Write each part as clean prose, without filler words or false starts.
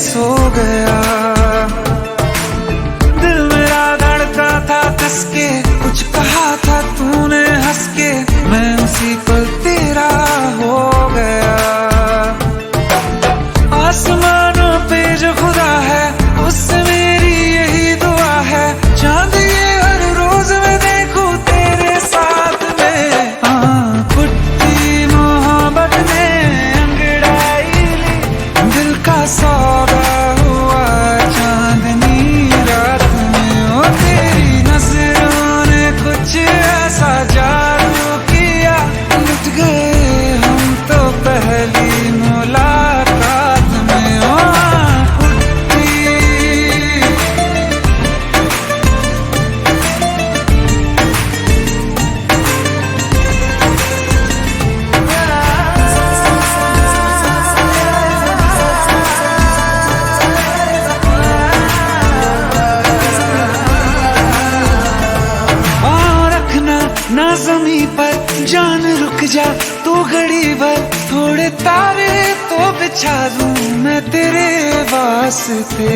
सो गया। दिल मेरा धड़का था कस के, कुछ कहा था तूने हंस के, मैं उसी पल तेरा हो गया। आसमानों पे जो खुदा है उससे मेरी यही दुआ है, चांद ये हर रोज मैं देखूं तेरे साथ में। कुट्टी मोहब्बत ने अंगड़ाई ली, दिल का सौदा हुआ चांदनी रात में। ओ तेरी नजरों ने कुछ ऐसा जादू किया, लुट गए हम तो पहली मुलाकात में। ओ ना ज़मीं पर जान रुक जा तू घड़ी भर, थोड़े तारे तो बिछा दूं मैं तेरे वास्ते।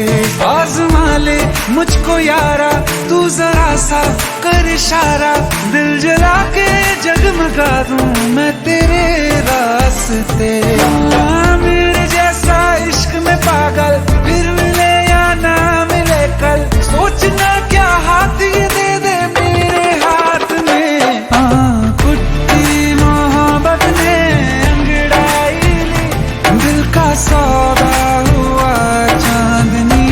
आज़मा ले मुझको यारा तू जरा सा कर इशारा, दिल जला के जगमगा दूं मैं तेरे रास्ते। मेरे जैसा इश्क में पागल फिर मिले या ना मिले कल, सोचना क्या हाथ ये दे दे मेरे हाथ में। कुट्टी मोहब्बत ने अंगड़ाई ली, दिल का सौदा हुआ चांदनी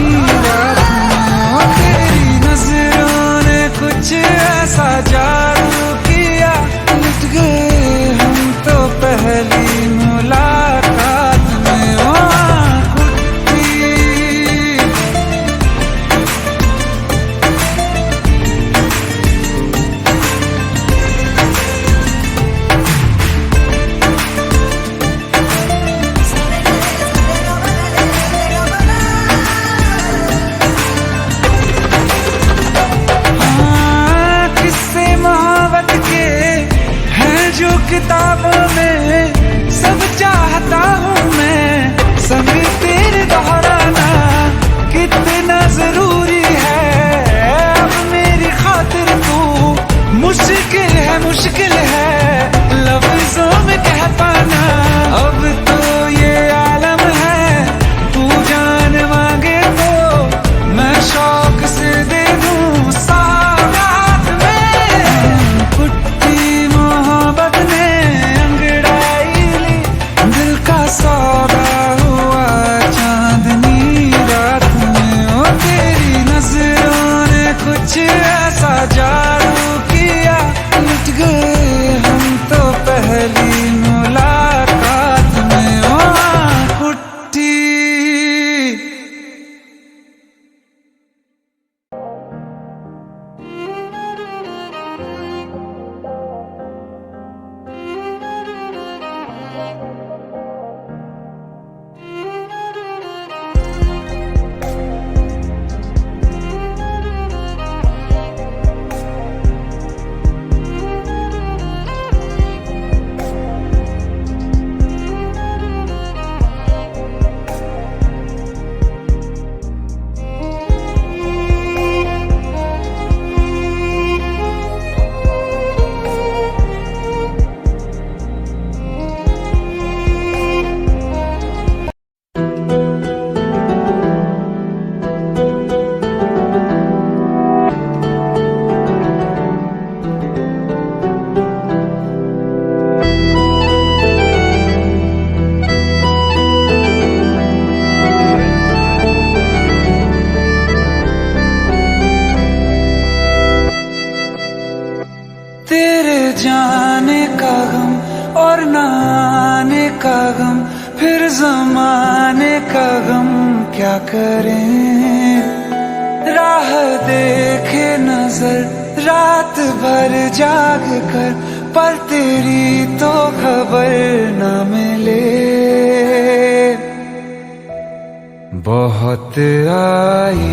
रात में। तेरी नजरों ने कुछ ऐसा जादू किया, लुट गए हम तो पहली मुलाकात में। ओ किताबों में सब चाहता हूँ मैं, संग तेरे दोहराना कितना जरूरी है। अब मेरी खातिर तू मुश्किल है लफ्जों में कह पाना। अब तो ये आलम है तू जान मांगे तो मैं शौक से दे दूँ सौगात में। कुट्टी मोहब्बत ने अंगड़ाई ली, दिल का सौदा हुआ चांदनी रात में। ओ तेरी नजरों ने कुछ ऐसा जादू किया, लुट गए हम तो पहली मुलाकात में। ओ कुट्टी जाने का गम और न आने का गम, फिर ज़माने का गम क्या करें। राह देखे नजर रात भर जाग कर, पर तेरी तो खबर न मिले। बहुत आई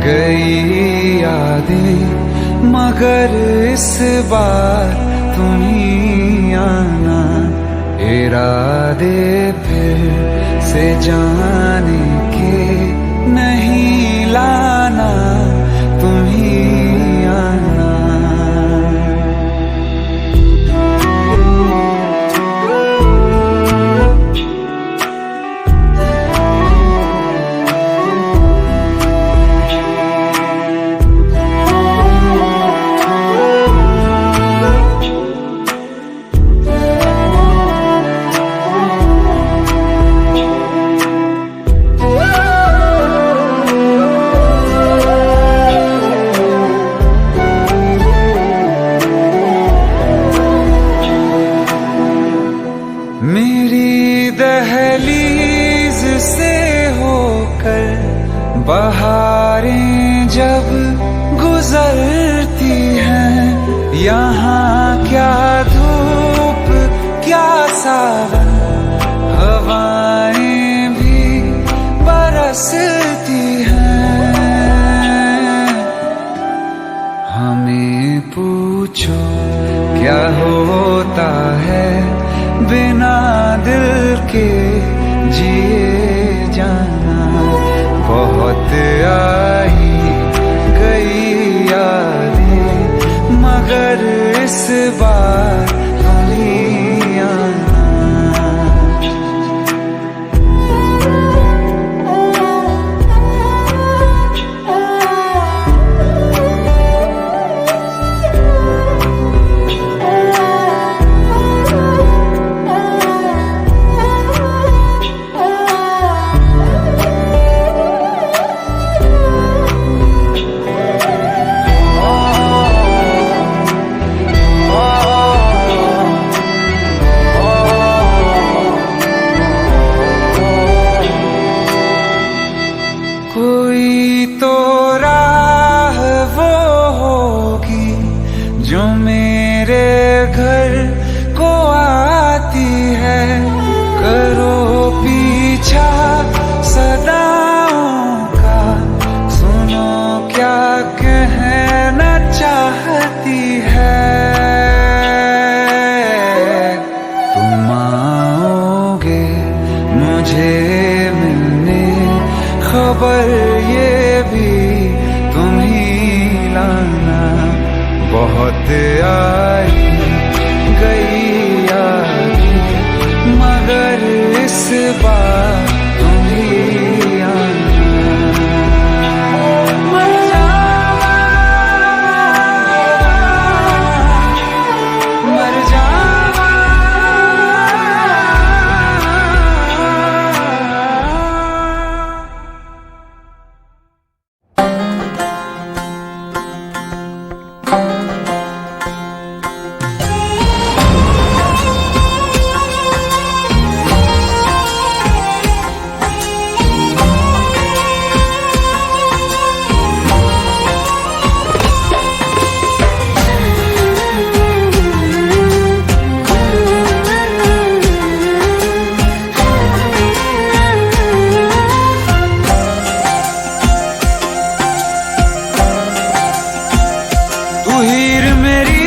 गई यादें मगर इस बार तुम ही आना। इरादे फिर से जाने के बहारें जब गुजरती हैं, यहाँ क्या धूप क्या सावन, हवाएं भी बरसती हैं। हमें पूछो क्या होता है बिना दिल के जिए जाना। बहुत आई गई यादें मगर इस बार तुम ही आना। कोई तो राह वो होगी जो मेरे घर को आती है। करो पीछा सदाओं का, सुनो क्या कहना चाहती है। तुम आओगे मुझे मिलने, खबर ये भी तुम ही लाना। बहुत आई गई यादें मगर इस बार तुम ही आना। मर जावा, मर जावा। तू हीर मेरी,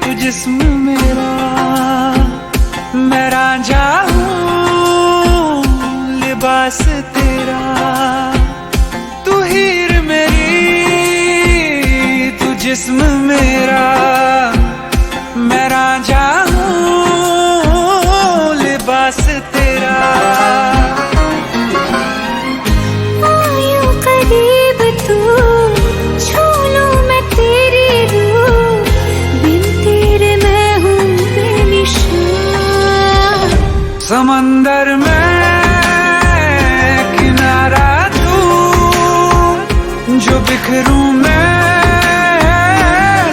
तू जिस्म मेरा, मैं रांझा हूँ लिबास तेरा। तू हीर मेरी, तू जिस्म मेरा, मैं रांझा हूँ लिबास तेरा। समंदर में किनारा तू, जो बिखरूं मैं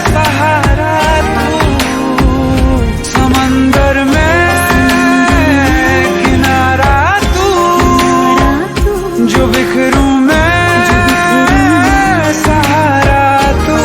सहारा तू। समंदर में किनारा तू, जो बिखरूं मैं सहारा तू।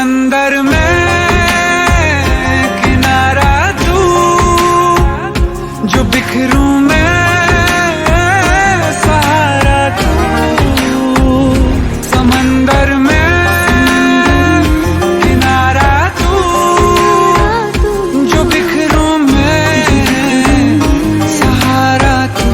समंदर में किनारा तू, जो बिखरूं मैं सहारा तू। समंदर में किनारा तू, जो बिखरूं मैं सहारा तू।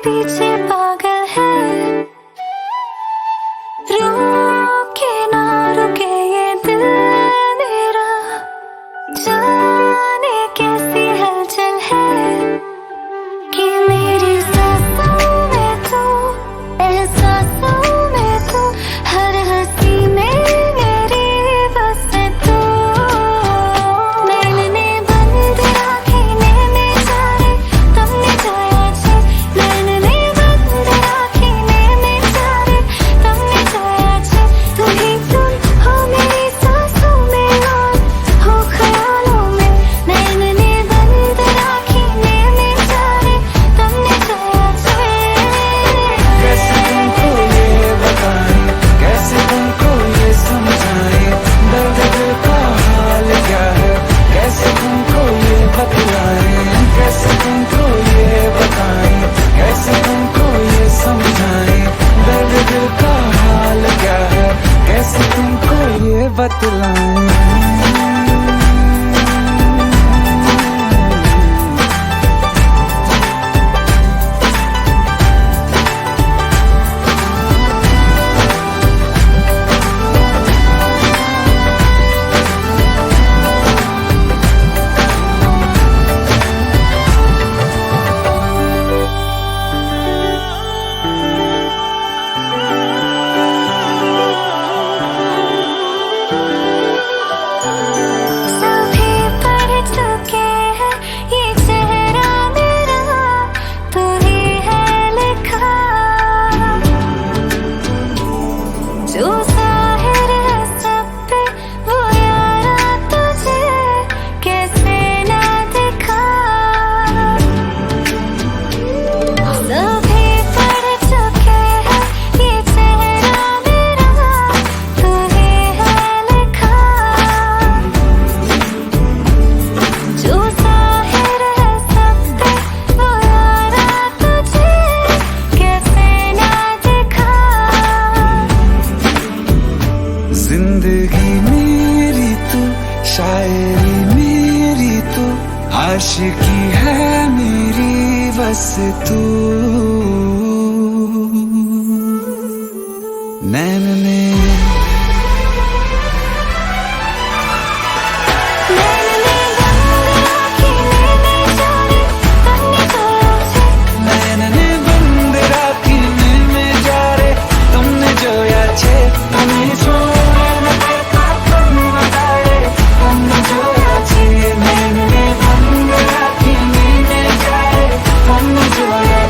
पीछे पागल है, रुके ना रुके ये दिल मेरा, जाने कैसी हलचल है कि मेरी सांसों में तू, एहसासों में तू, हर हंसी में मेरी बस तू। मैंने बंद आँखें नैने चाहे तुमने जाया छे, मैंने बंद आँखें नैने चाहे तुमने जाया छे। तुम ही तुम हो मेरी सांसों में और हो ख्यालों में। मैंने बंद आँखें नैने चाहे तुमने जाया छे। कैसे तुमको ये बताएं, कैसे तुमको ये समझाएं, दर्द दिल का हाल क्या है, कैसे तुमको ये बतलाएं। कैसे तुमको ये बताएं, कैसे तुमको ये समझाएं, दर्द दिल का हाल क्या है, कैसे तुमको ये बतलाएं। सभी पढ़ चुके हैं ये चेहरा मेरा, तू ही है लिखा। जो ज़ाहिर है सब पे वो यारा तुझे कैसे ना दिखा। सभी पढ़ चुके हैं ये चेहरा मेरा, तू ही है लिखा। जो ज़ाहिर है सब पे वो यारा तुझे कैसे ना दिखा। जिंदगी मेरी तू, शायरी मेरी तू, आशिकी है मेरी बस तू। नैन ने मैंने बंद आँखें नैने चाहे तुमने जाया छे। नैनने बंद राखी में जा रे तुमने जोया छे। तुम्हें छोड़ा न करता तुम बताए, तुमने जोया छे। नैनने बंद राखी में जा रे तुमने जोया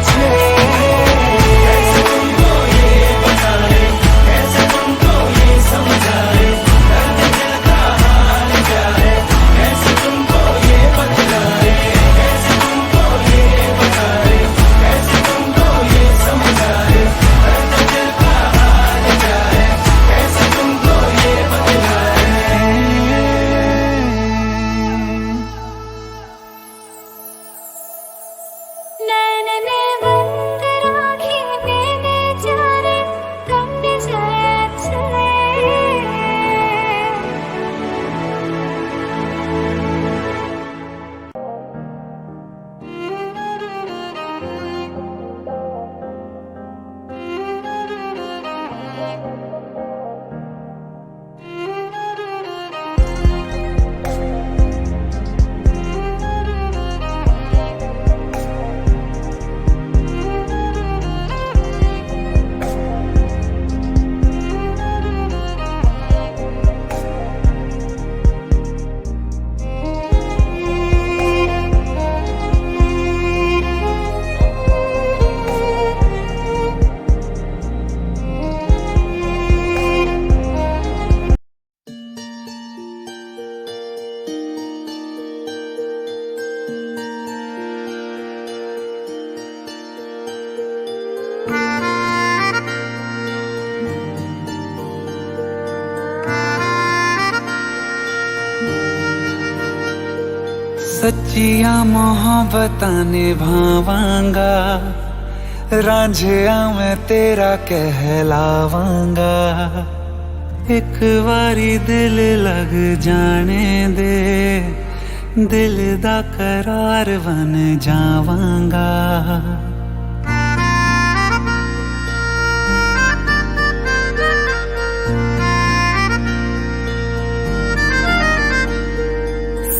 सच्चिया मोहब्बतां निभावांगा, रांझिया मैं तेरा कहलावांगा। एक बारी दिल लग जाने दे, दिल दा करार बन जावांगा।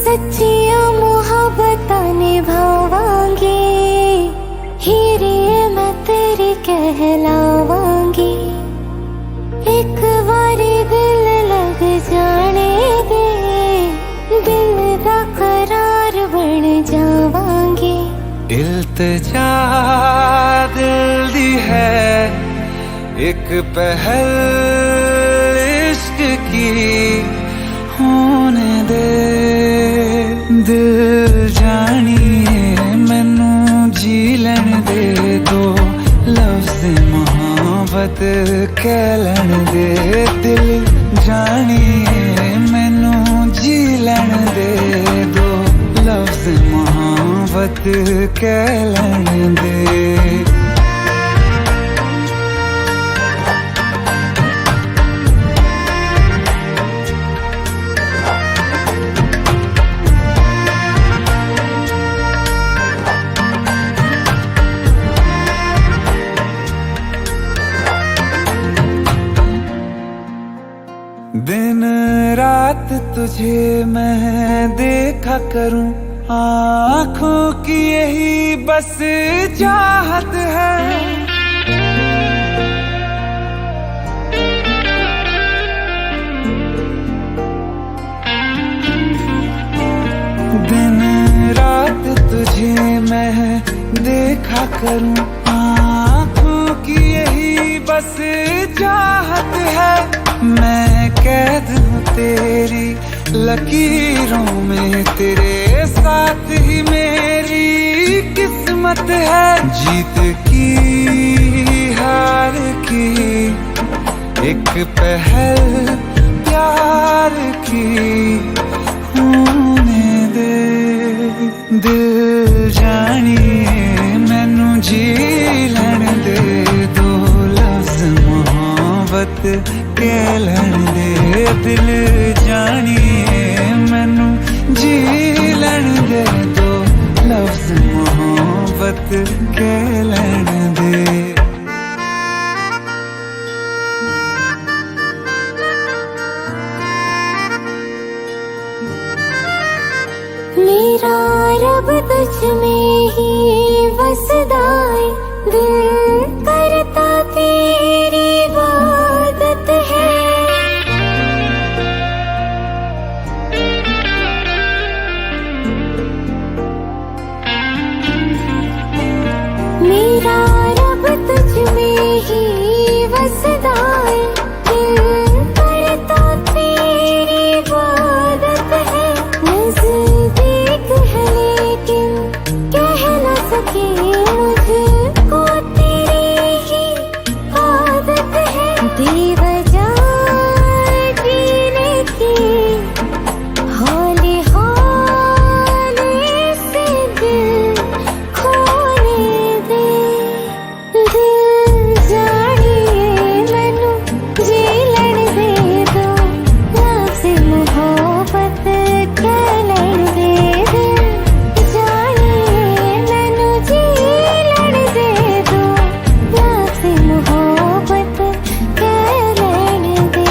सच्चिया मोहब्बतां निभावांगी, हीरे मैं तेरी कहलावांगी। एक बारी दिल लग जाने दे, दिल दा करार बन जावांगी। इल्तिजा दिल दी है एक पहल इश्क की, होने दे दिल जानिए मैनू जी लैन दे दो, लफ्ज़ मोहब्बत कह लैन दे। दिल जानिए मैनू जी लैन दे दो, लफ्ज़ मोहब्बत कह लैन दे। दिन रात तुझे मैं देखा करूं, आँखों की यही बस चाहत है। दिन रात तुझे मैं देखा करूं, आँखों की यही बस चाहत है। मैं कैद हूँ तेरी लकीरों में, तेरे साथ ही मेरी किस्मत है। जीत की हार की एक पहल प्यार की, होने दे दिल जानिए मैनू जी लैन दे दो, लफ्ज़ मोहब्बत कह लैन दे। दिल जानिए मैनू जी लैन दे दो, लफ्ज़ मोहब्बत कह लैन दे। मेरा रब तुझ में ही वसदा है, दिल करता तेरी इबादत है। मेरा रब तुझ में ही वसदा है, दिल करता तेरी इबादत है। नज़दीक है लेकिन कह न सके, मुझको तेरी ही आदत है। बेवजह जीने की हौले हौले से दिल खोने दे। दिल जानिए मैनू जी लैन दे दो, लफ्ज़ मोहब्बत कह लैन दे। दिल जानिए मैनू जी लैन दे दो, लफ्ज़ मोहब्बत कह लैन दे।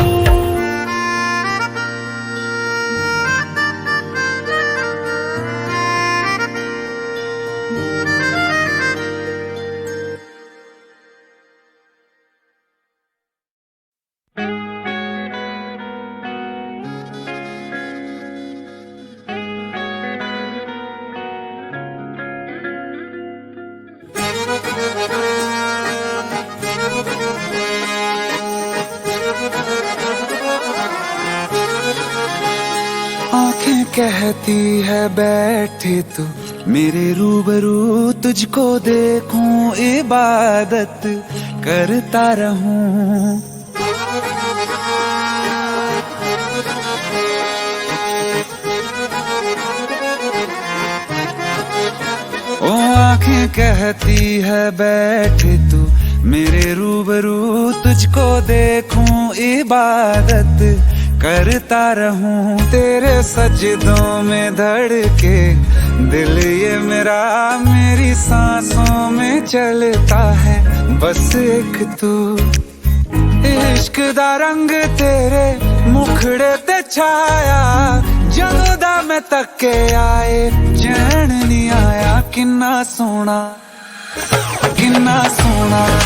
आंखें कहती है बैठे तू मेरे रूबरू, तुझको देखूं इबादत करता रहूं। आंखें कहती है बैठ तू मेरे रूबरू, तुझको देखूं इबादत करता रहूं तेरे सजदों में धड़के दिल ये मेरा, मेरी सांसों में चलता है बस एक तू। इश्क दा रंग तेरे मुखड़े ते छाया, ਜਦੋਂ ਦਾ मैं तके आए चैन नहीं आया। किन्ना सोना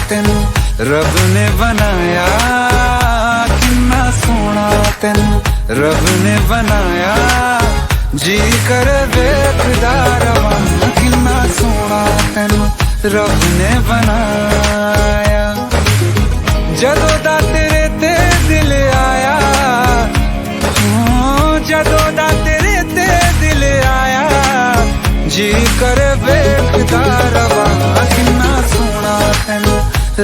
तेनू रब ने बनाया, किन्ना सोना तेनू रब ने बनाया, जी कर वेखदा रवां। किन्ना सोना तेनू रब ने बनाया, जदों दा तेरे ते दिल आया, जदों दा तेरे ते दिल आया, जी कर वेखदा रवां। किन्ना सोना तेनू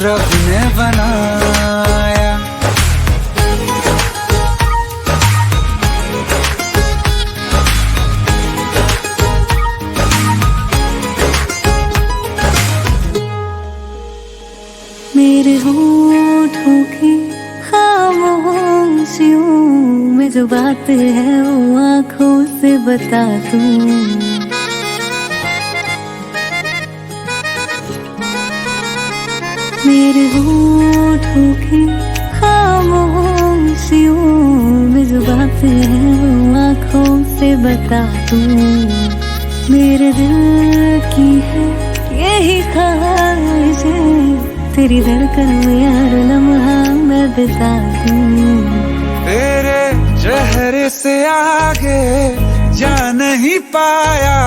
रब ने बनाया। मेरे होठों की खामोशियों में जो बात है वो आंखों से बता दूं। मेरे होठों की खामोशियों में जो बात है वो आंखों से बता दूं। मेरे दिल की है यही ख्वाहिश है, तेरी धड़कन में हर लम्हा मैं बिता दूं। तेरे चेहरे से आगे जा नहीं पाया,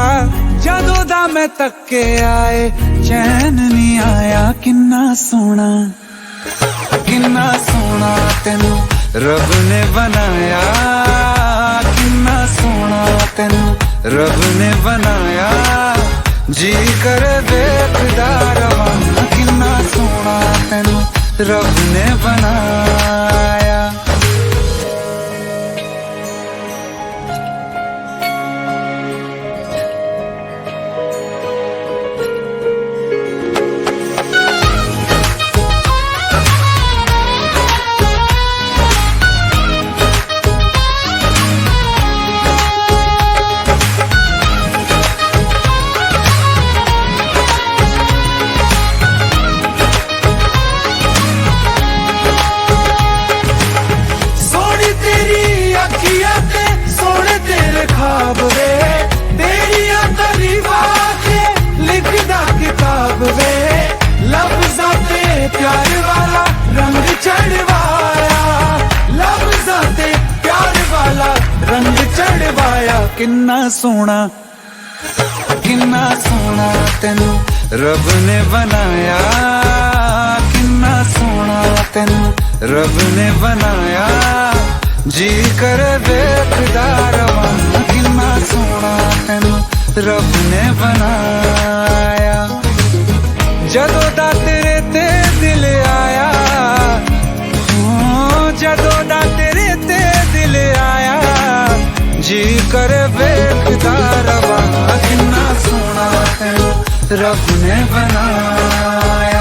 जदों दा मैं तके आए चैन नहीं आया। किन्ना सोना तेनू रब ने बनाया, किन्ना सोना तेनू रब ने बनाया, जी कर वेखदा रवां। किन्ना सोना तेनू रब ने बनाया। ख्वाब वे तेरिया तारीफां के लिखदा किताब वे, लफ्ज़ां ते प्यार वाला रंग चढ़वाया, लफ्ज़ां ते प्यार वाला रंग चढ़वाया। किन्ना सोना तेनू रब ने बनाया, किन्ना सोना तेनू रब ने बनाया, जी कर वेखदा रवां। किन्ना सोना तेनू रब ने बनाया, जदों दा तेरे ते दिल आया, जदों दा तेरे ते दिल आया, जी कर वेखदा रवां। किन्ना सोना तेनू रब ने बनाया।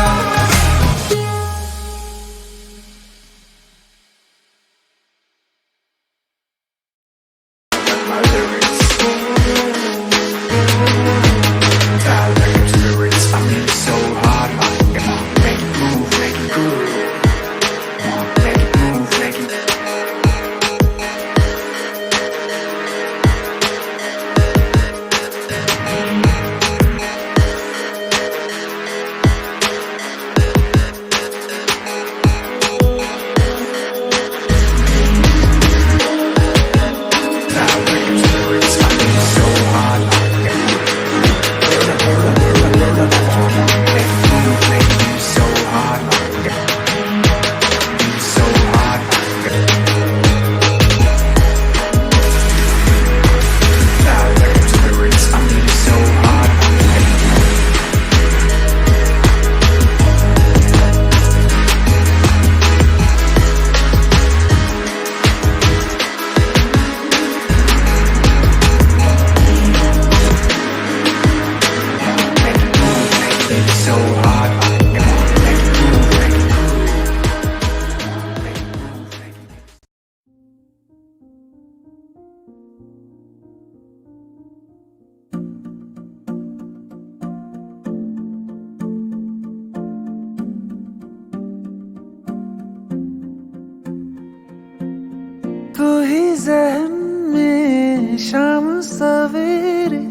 तू ही ज़हन में शाम सवेरे,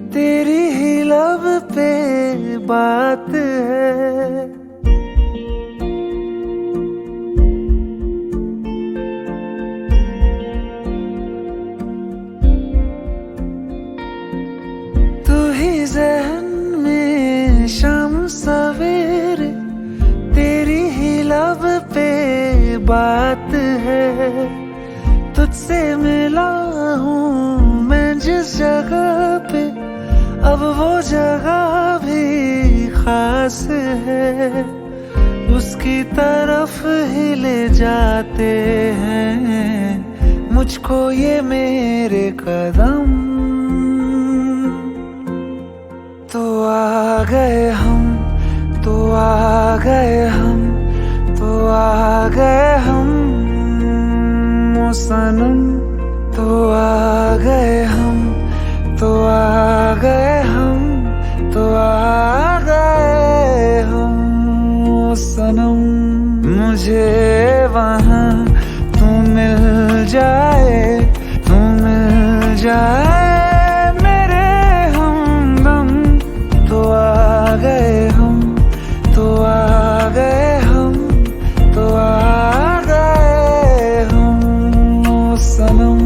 तेरी ही लब पे बात है। तू ही ज़हन में शाम सवेरे, तेरी ही लब पे बात है। तुझसे मिला हूँ मैं जिस जगह पे, अब वो जगह भी खास है। उसकी तरफ ही ले जाते हैं मुझको ये मेरे कदम। तो आ गए हम, तो आ गए हम, तो आ गए हम ओ सनम। तो आ गए हम, तो आ गए हम, तो आ गए हम ओ सनम। मुझे वहाँ तू मिल जाए, तू मिल जाए मेरे हमदम। तो आ गए हम, तो आ गए हम, तो आ गए हम ओ सनम।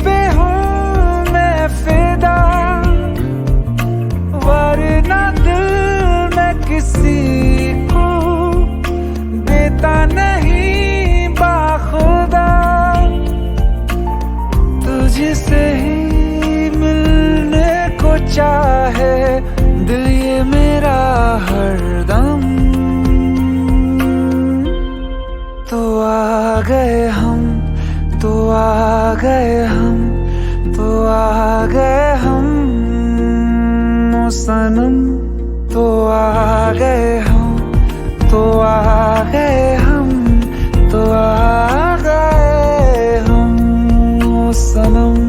पे हूँ मैं फिदा, वरना दिल मैं किसी को देता नहीं बाखुदा। तुझसे ही मिलने को चाहे दिल ये मेरा हरदम। तो आ गए हम, तो आ गए हम, तो आ गए हम ओ सनम। तो आ गए हम, तो आ गए हम, तो आ गए हम ओ सनम।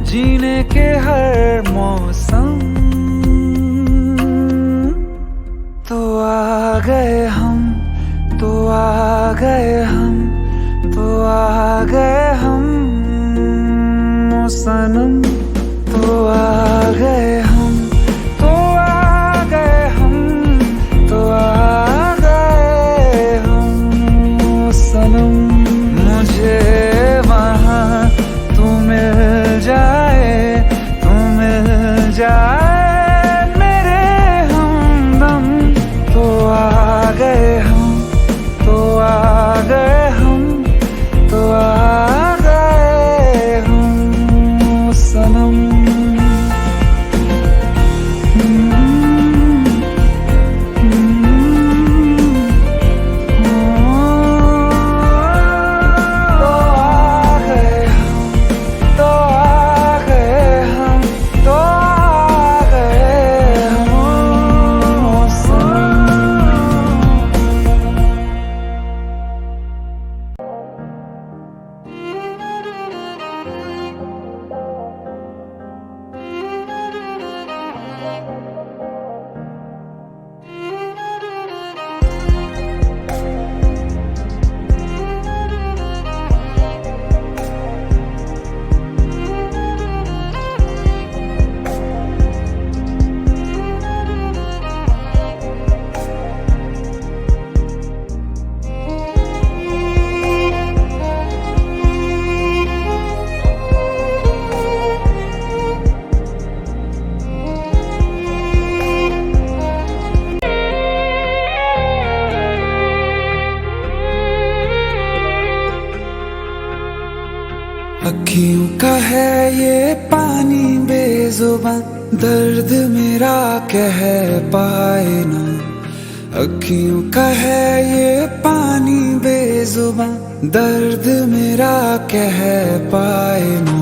जीने के हर मौसम। तो आ गए हम, तो आ गए हम, तो आ गए हम ओ सनम। तो आ गए हम, तो आ गए हम, तो आ गए हम ओ सनम। मुझे वहाँ तू मिल जाए, तू मिल जाए मेरे हमदम। तो आ गए हम, तो आ गए हम, तो आ गए हम ओ सनम। अखियों का है ये पानी बेजुबान, दर्द मेरा कह पाए ना। अखियों का है ये पानी बेजुबान, दर्द मेरा कह पाए ना।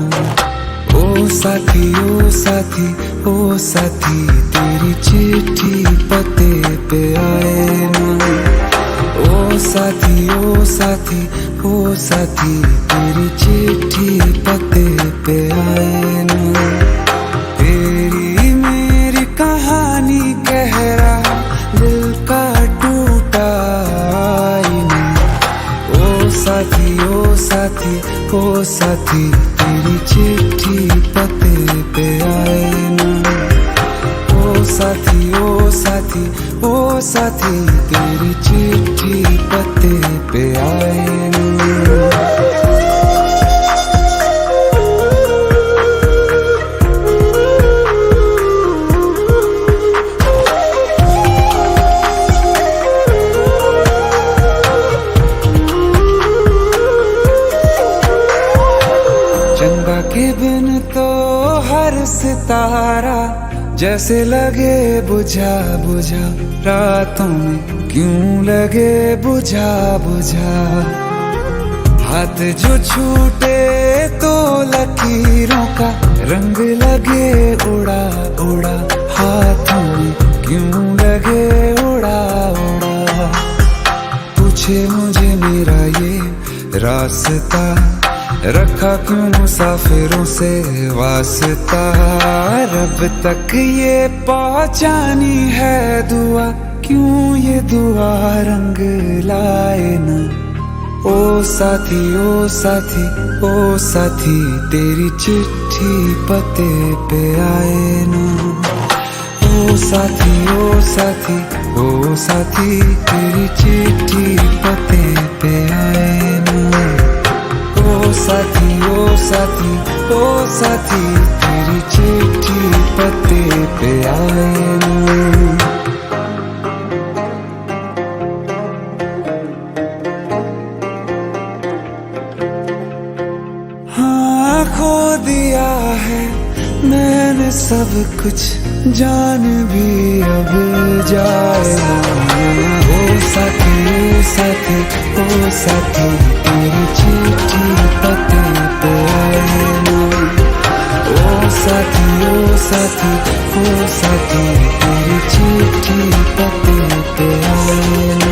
ओ साथी ओ साथी ओ साथी, तेरी चिट्ठी पते पे आए ना। ओ साथी ओ साथी ओ साथी, तेरी चिट्ठी पते पे आए ना। तेरी मेरी कहानी कह रहा दिल का टूटा आईना। ओ साथी ओ साथी ओ साथी, तेरी चिट्ठी पते पे आए ना। ओ साथी ओ साथी ओ साथी, तेरी चिट्ठी पते पे आए ना। चंदा के बिन तो हर सितारा जैसे लगे बुझा बुझा, रातों में क्यों लगे बुझा बुझा। हाथ जो छूटे तो लकीरों का रंग लगे उड़ा उड़ा, हाथों में क्यों लगे उड़ा उड़ा। पूछे मुझे मेरा ये रास्ता, रखा क्यों मुसाफिरों से वास्ता। रब तक ये पहुंचानी है दुआ, क्यों ये दुआ रंग लाए ना। ओ साथी ओ साथी ओ साथी, तेरी चिट्ठी पते पे आए ना। ओ साथी ओ साथी ओ साथी, तेरी चिट्ठी पते पे आए ना। ओ साथी ओ साथी ओ साथी, तेरी चिट्ठी पते पे आए ना। हाँ खो दिया है मैंने सब कुछ, जान भी अब जाएगा। ओ साथी ओ साथी ओ साथी, तेरी चिट्ठी पते पे आए ना। ओ साथी ओ साथी ओ साथी, तेरी चिट्ठी पते पे आए ना।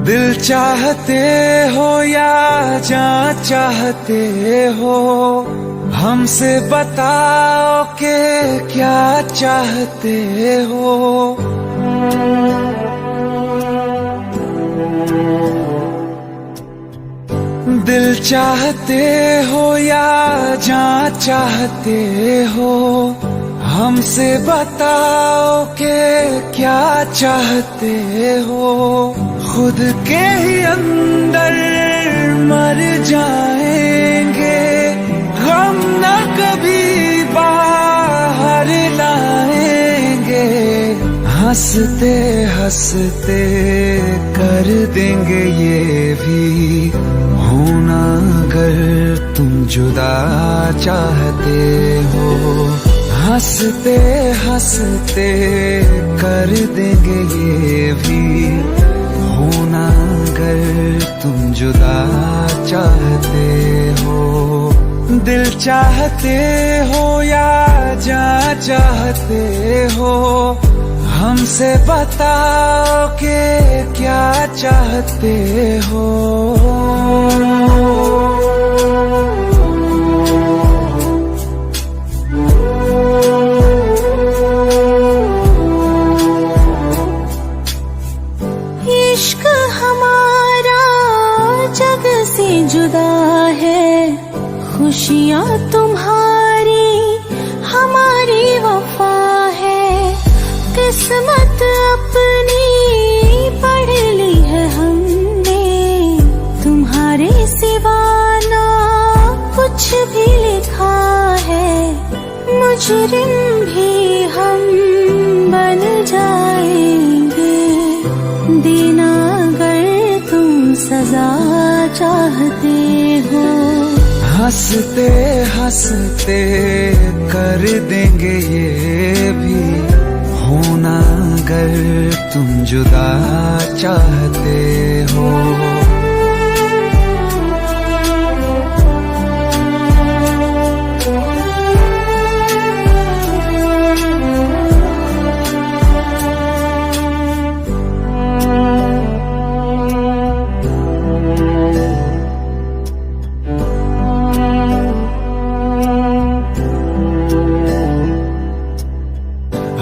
दिल चाहते हो या जान चाहते हो, हमसे बताओ के क्या चाहते हो। दिल चाहते हो या जान चाहते हो, हमसे बताओ के क्या चाहते हो। खुद के ही अंदर मर जाएंगे, गम न कभी बाहर लाएंगे। हंसते हंसते कर देंगे ये भी होना, अगर तुम जुदा चाहते हो। हंसते हंसते कर देंगे ये भी होना, अगर तुम जुदा चाहते हो। दिल चाहते हो या जान चाहते हो, हमसे बताओ कि क्या चाहते हो। इश्क हमारा जग से जुदा है, खुशियाँ तुम्हारी हमारी वफा है। किस्मत अपनी पढ़ ली है हमने, तुम्हारे सिवा ना कुछ भी लिखा है। मुजरिम भी हम बन जाएंगे, देना अगर तुम सजा चाहते हो। हंसते हंसते कर देंगे ये भी, होना अगर तुम जुदा चाहते हो।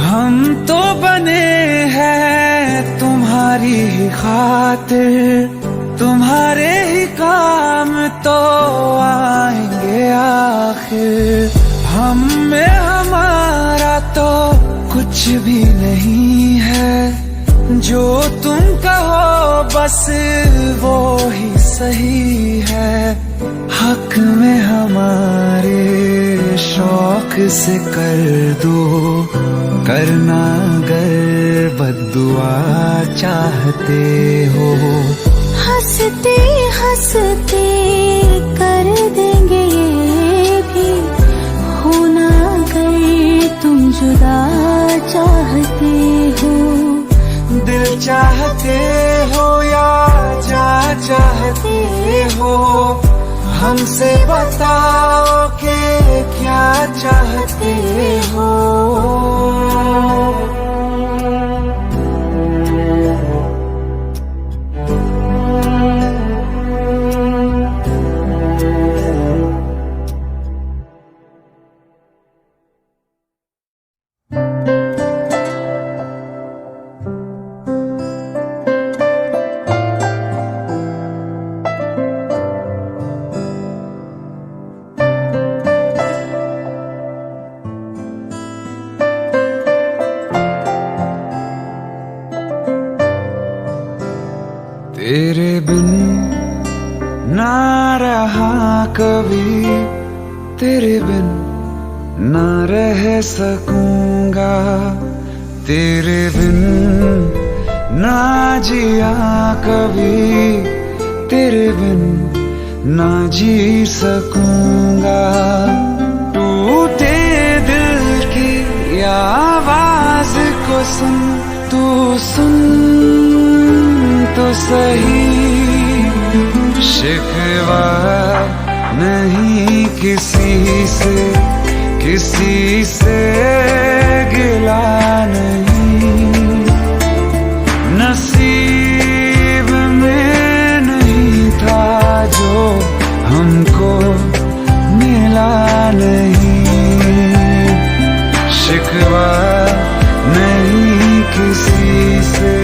हम तो बने हैं तुम्हारी ही खातिर, तुम्हारे ही काम तो आएंगे आखिर। हम में हमारा तो कुछ भी नहीं है, जो तुम कहो बस वो ही सही है। हक में हमारे शौक से कर दो, करना अगर बद्दुआ चाहते हो। हंसते हंसते कर देंगे ये भी, होना अगर तुम जुदा चाहते हो। दिल चाहते हो या जा चाहते हो, हमसे बताओ कि क्या चाहते हो। तेरे बिन ना रहा कभी, तेरे बिन ना रह सकूंगा। तेरे बिन ना जिया कभी, तेरे बिन ना जी सकूंगा। टूटे दिल की आवाज को सुन, तू सुन तो सही। शिकवा नहीं किसी से, किसी से गिला नहीं। नसीब में नहीं था जो हमको मिला नहीं। शिकवा नहीं किसी से।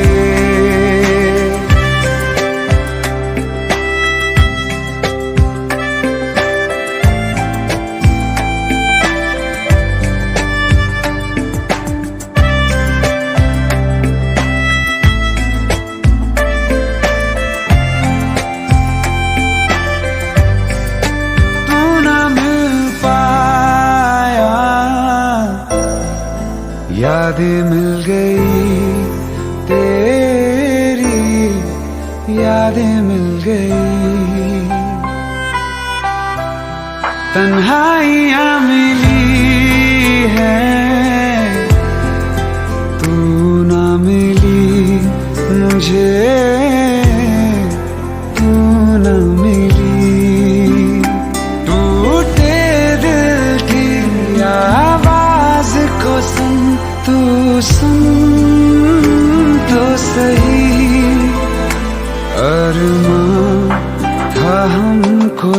यादें मिल गई तेरी, यादें मिल गई। तन्हाइयाँ मिली हैं, तू ना मिली मुझे, तू ना मिली। टूटे दिल की आवाज को सुन, तू सुन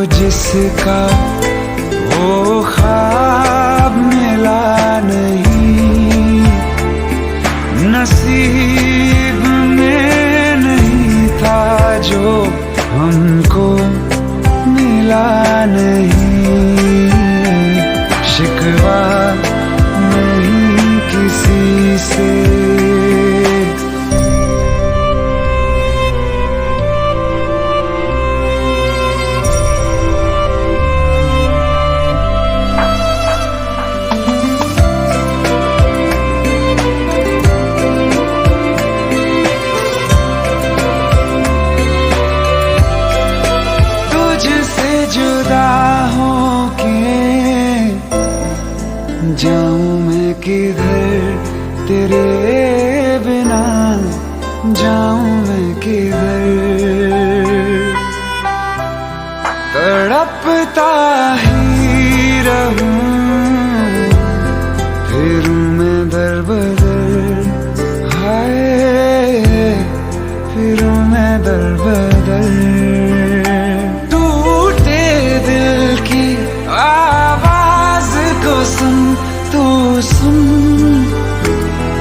जिसका वो ख्वाब मिला नहीं, नसीब में नहीं था जो हमको मिला नहीं। शिकवा नहीं किसी से, जुदा हो के जाऊं मैं किधर, तेरे बिना जाऊं मैं किधर। तड़पता ही रहूं फिरूं मैं दर बदर, हाय फिरूं मैं दर बदर। सुन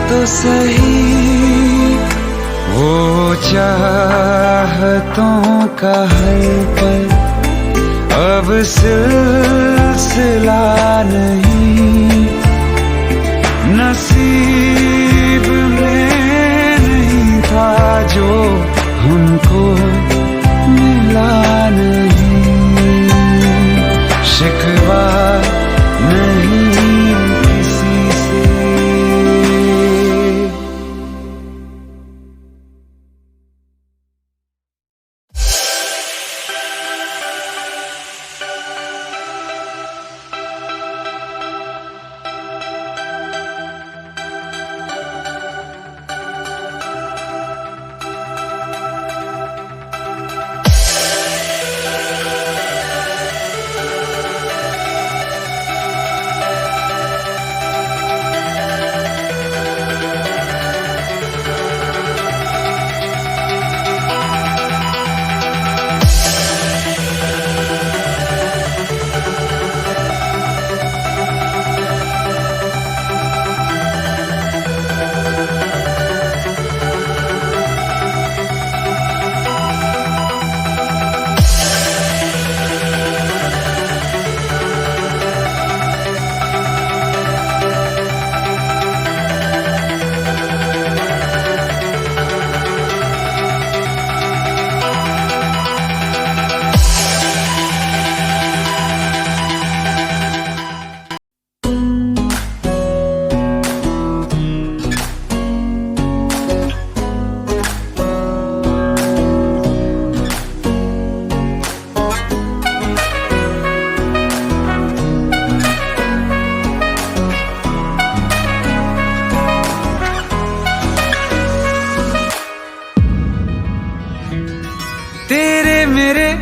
तो सही वो चाहतों का हर पल अब सिलसिला नहीं, नसीब में नहीं था जो हमको मिला नहीं। शिकवा नहीं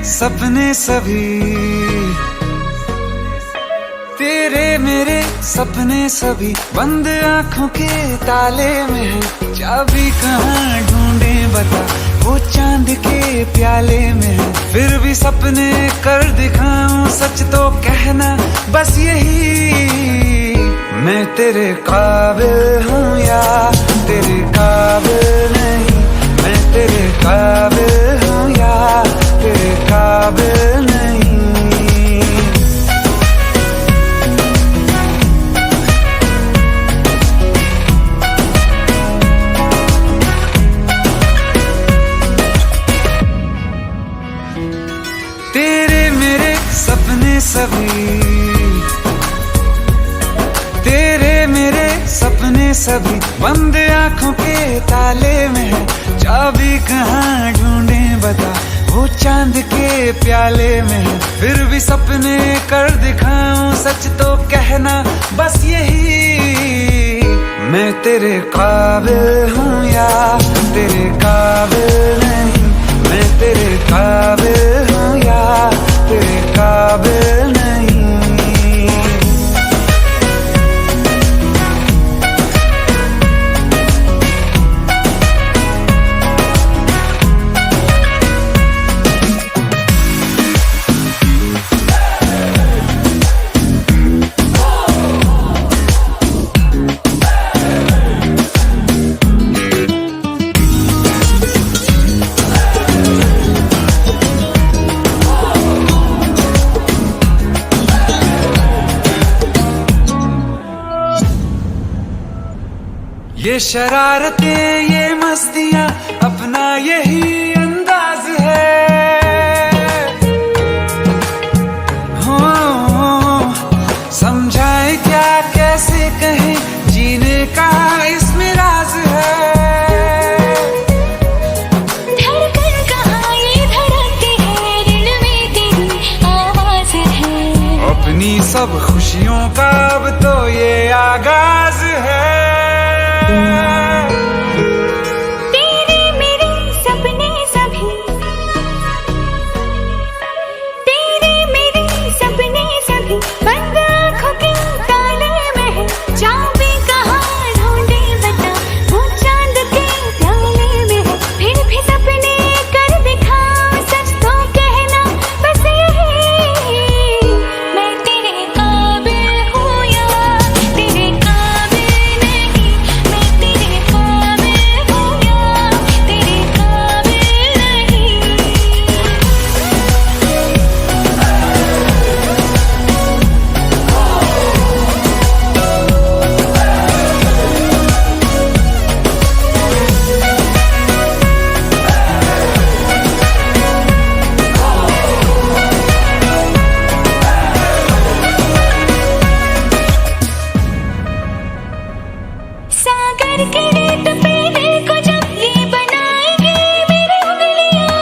सपने सभी, तेरे मेरे सपने सभी बंद आंखों के ताले में है। चाबी कहाँ ढूंढे बता, वो चांद के प्याले में है। फिर भी सपने कर दिखाऊं सच तो कहना बस यही, मैं तेरे काबिल हूँ या तेरे काबिल नहीं। मैं तेरे काबिल हूँ या तेरे काबिल नहीं। तेरे मेरे सपने सभी, तेरे मेरे सपने सभी बंद आंखों के ताले में है। चाबी कहाँ ढूंढे बता, वो चांद के प्याले में है। फिर भी सपने कर दिखाऊं सच तो कहना बस यही, मैं तेरे काबिल हूँ या तेरे काबिल नहीं। मैं तेरे काबिल हूँ या तेरे काबिल नहीं। ये शरारतें ये मस्तियां अपना यही अंदाज है। हो समझाए क्या कैसे कहें, जीने का इसमें राज है। धड़कन कहाँ ये धड़कती है, दिल में तेरी आवाज है। अपनी सब खुशियों का अब तो ये आगाज है। तेरे मेरे सपने सभी, तेरे मेरे सपने सभी बंद आँखों के ताले में है। चाबी कहाँ ढूंढे बता, वो चांद के प्याले में है। फिर भी सपने कर दिखाओ, सच तो कहना बस यही। मैं तेरे काबिल हूँ या तेरे काबिल नहीं, मैं तेरे काबिल हूँ या तेरे काबिल नहीं। सागर के रेत पे दिल को जब ये बनाएगी मेरी उंगलियां,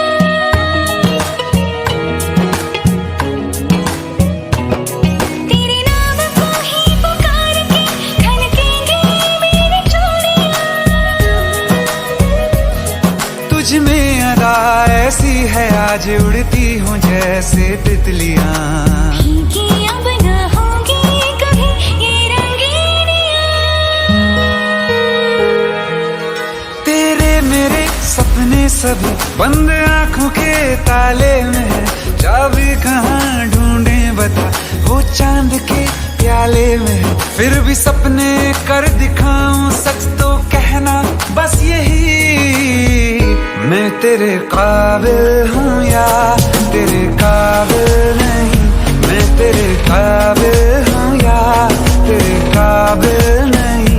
तेरे नाम को ही पुकार के खनकेंगे मेरी चूड़ियां। तुझ में अदा ऐसी है आज उड़ती हूँ जैसे तितलियां। फीकी अब न होंगी कभी ये रंगीनियां। तेरे मेरे सपने सभी बंद आंखों के ताले में है। चाबी कहाँ ढूंढे बता, वो चांद के प्याले में है। फिर भी सपने कर दिखाऊं, सच तो कहना बस यही। मैं तेरे काबिल हूँ या तेरे काबिल नहीं, मैं तेरे काबिल हूँ या तेरे काबिल नहीं।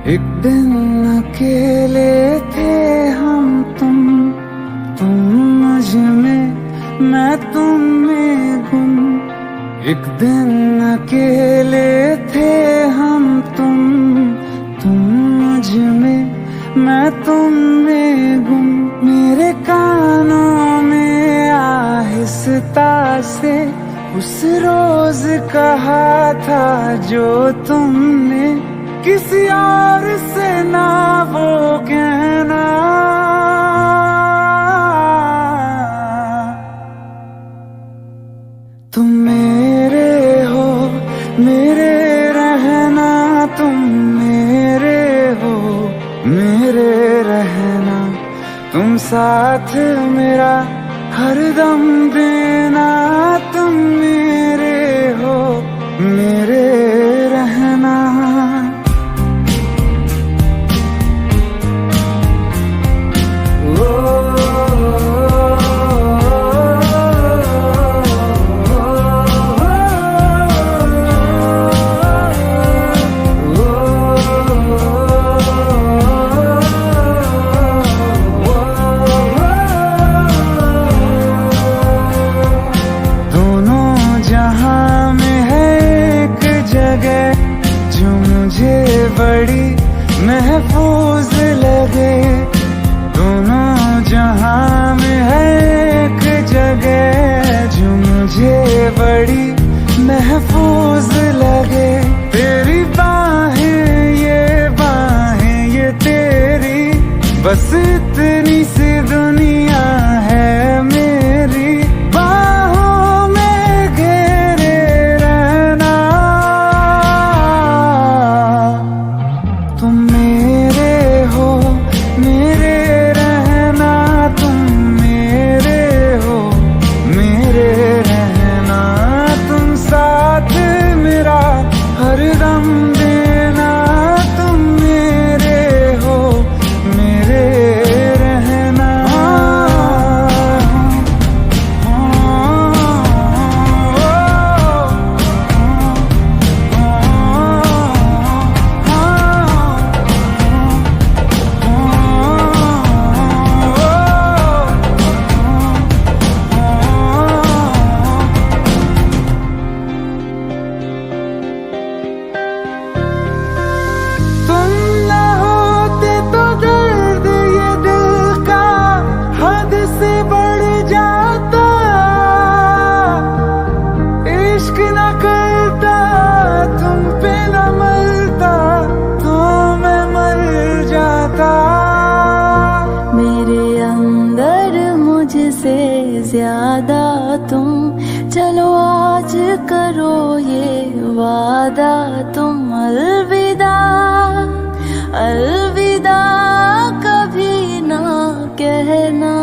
एक दिन अकेले थे हम तुम मुझ में, मैं तुम में गुम। एक दिन अकेले थे हम तुम मुझ में, मैं तुम में गुम। मेरे कानों में आहिस्ता से उस रोज कहा था जो तुमने किसी और से ना वो कहना, तुम मेरे हो मेरे रहना, तुम मेरे हो मेरे रहना, तुम साथ मेरा हरदम देना, तुम मेरे हो मेरे रहना। जहां में है एक जगह जो मुझे बड़ी महफूज लगे, दोनों जहां में है एक जगह जो मुझे बड़ी महफूज लगे। तेरी बाहें ये तेरी, बस इतनी सी दुनिया है मेरी, हरदम देना, तुम मेरे हो मेरे रहना। मुझसे ज्यादा तुम, चलो आज करो ये वादा, तुम अलविदा अलविदा कभी ना कहना।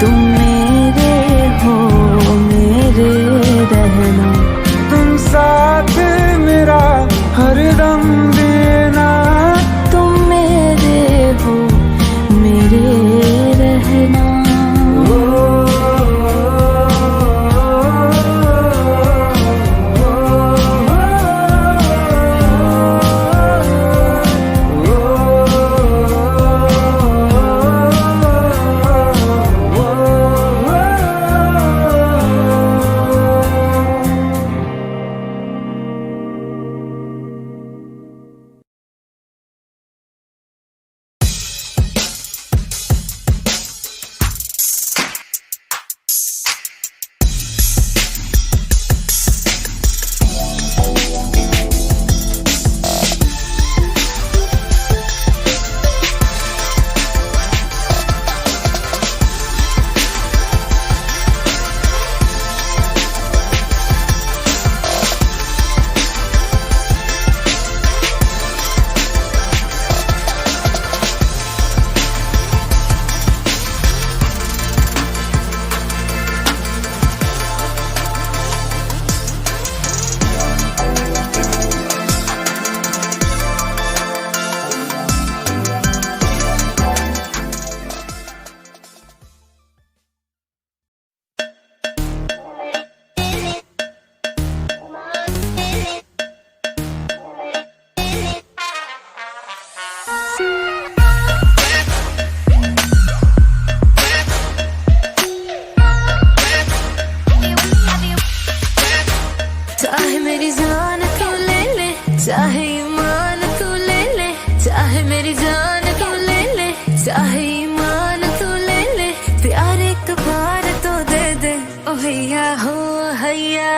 तुम चाहे ईमान तू ले ले, चाहे मेरी जान तू ले ले, चाहे ईमान तू ले ले, प्यार एक बार तो दे दे, ओ हैया हो हैया।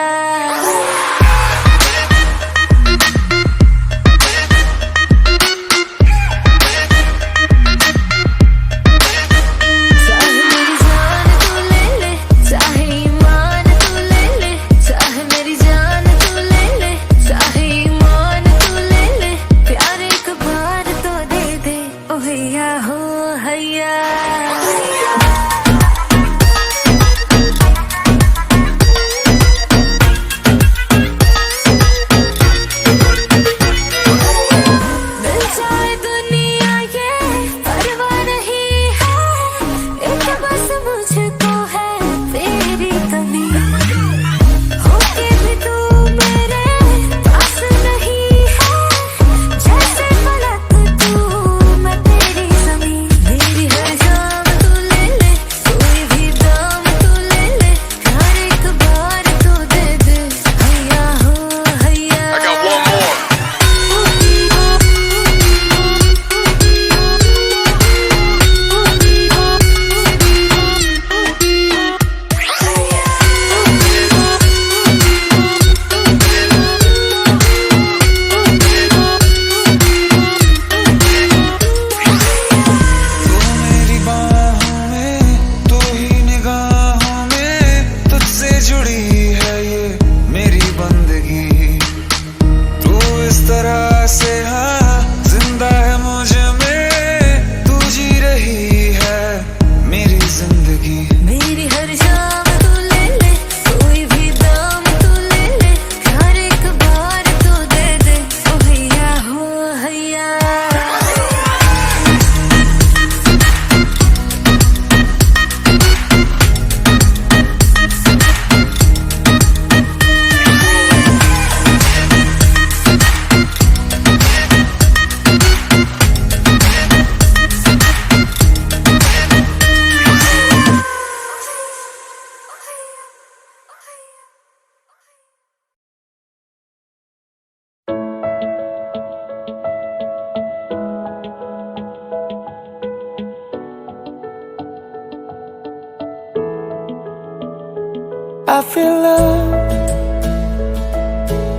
I feel love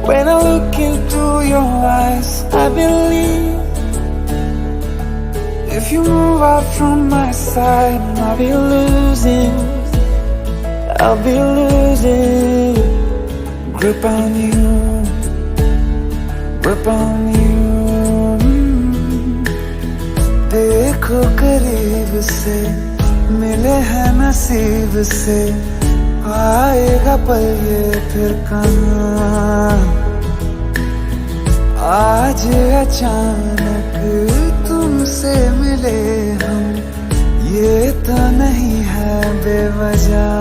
when I look into your eyes. I believe if you move out from my side, I'll be losing grip on you, grip on you. देखो करीब से मिले हैं नसीब से, आएगा पल ये फिर कहाँ। आज अचानक तुमसे मिले हम, ये तो नहीं है बेवजह।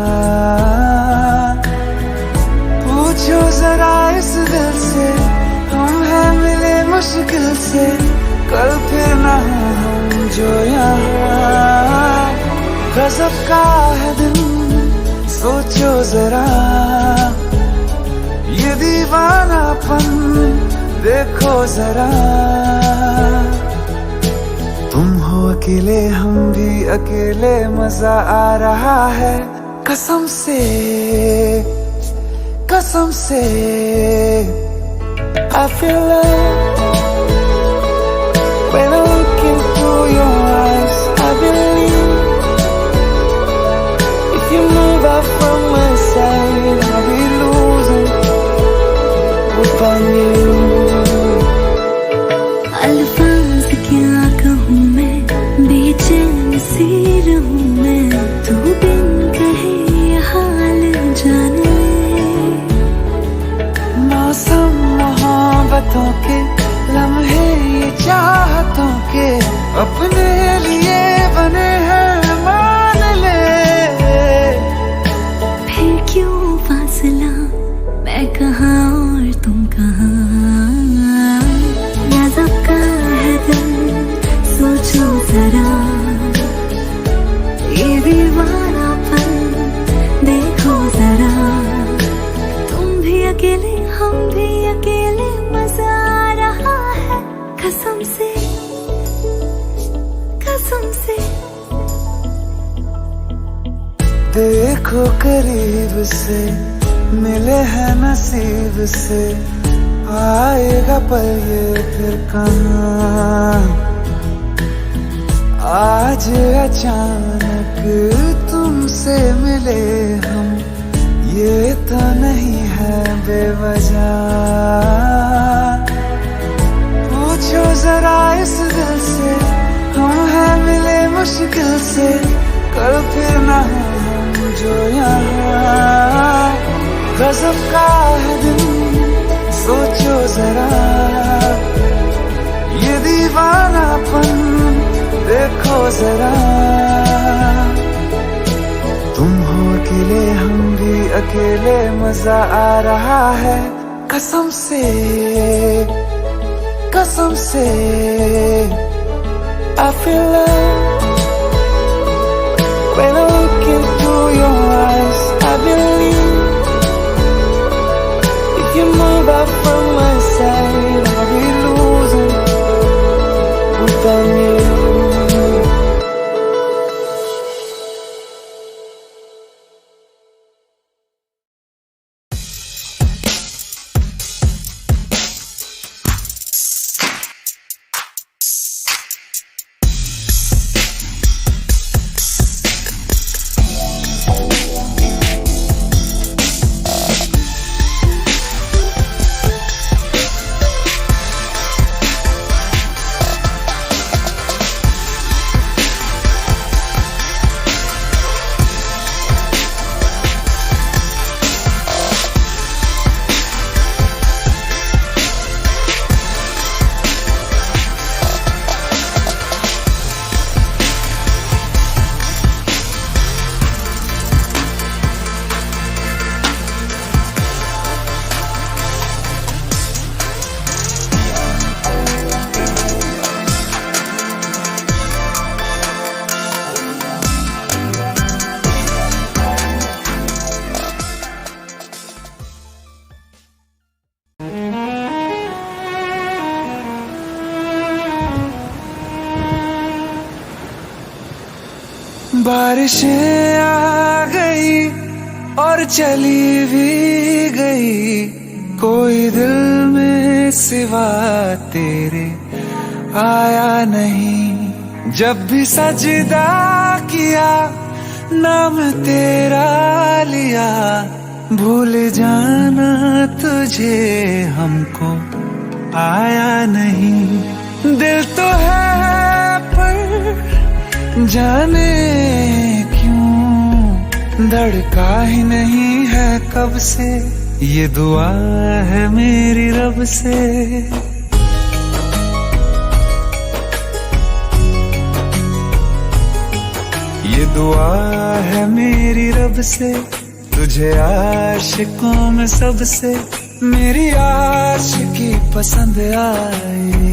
पूछो जरा इस दिल से, हम हैं मिले मुश्किल से, कल फिर ना हम जो यहाँ। गजब का है दिन, सोचो जरा ये दीवानापन, देखो जरा। तुम हो अकेले, हम भी अकेले, मजा आ रहा है कसम से, कसम से। I feel love when I look into your eyes. I believe if you move out from my side, I'll be losing grip on you. अल्फाज क्या कहूँ मैं, बेचैन सी रहूँ मैं, तू बिन कहे ये हाल जान ले। मौसम मोहब्बतों के लम्हे ये चाहतों के, अपने लिए बने हैं मान ले। फिर क्यों फासला, मैं कहाँ और तुम कहाँ। गजब का है दिल, सोचो जरा ये दीवानापन, देखो जरा। तुम भी अकेले, हम भी अकेले, मजा आ रहा कसम से, कसम से। देखो करीब से, मिले हैं नसीब से, आएगा पल ये फिर कहाँ। आज अचानक तुमसे मिले हम, ये तो नहीं है बेवजह। पूछो जरा इस दिल से, हम हैं मिले मुश्किल से, कल फिर ना हम जो यहाँ। गजब का है दिन, सोचो जरा ये दीवानापन, देखो जरा। तुम हो अकेले, हम भी अकेले, मजा आ रहा है कसम से, कसम से। I feel love when I look into your eyes. I believe if you move out from my side, I'll be losing without you. बारिशें आ गई और चली भी गई, कोई दिल में सिवा तेरे आया नहीं। जब भी सजदा किया, नाम तेरा लिया, भूल जाना तुझे हमको आया नहीं। दिल तो है पर जाने क्यों धड़का ही नहीं है कब से, ये दुआ है मेरी रब से। ये दुआ है मेरी रब से, तुझे आशिकों में सबसे मेरी आशिकी पसंद आए,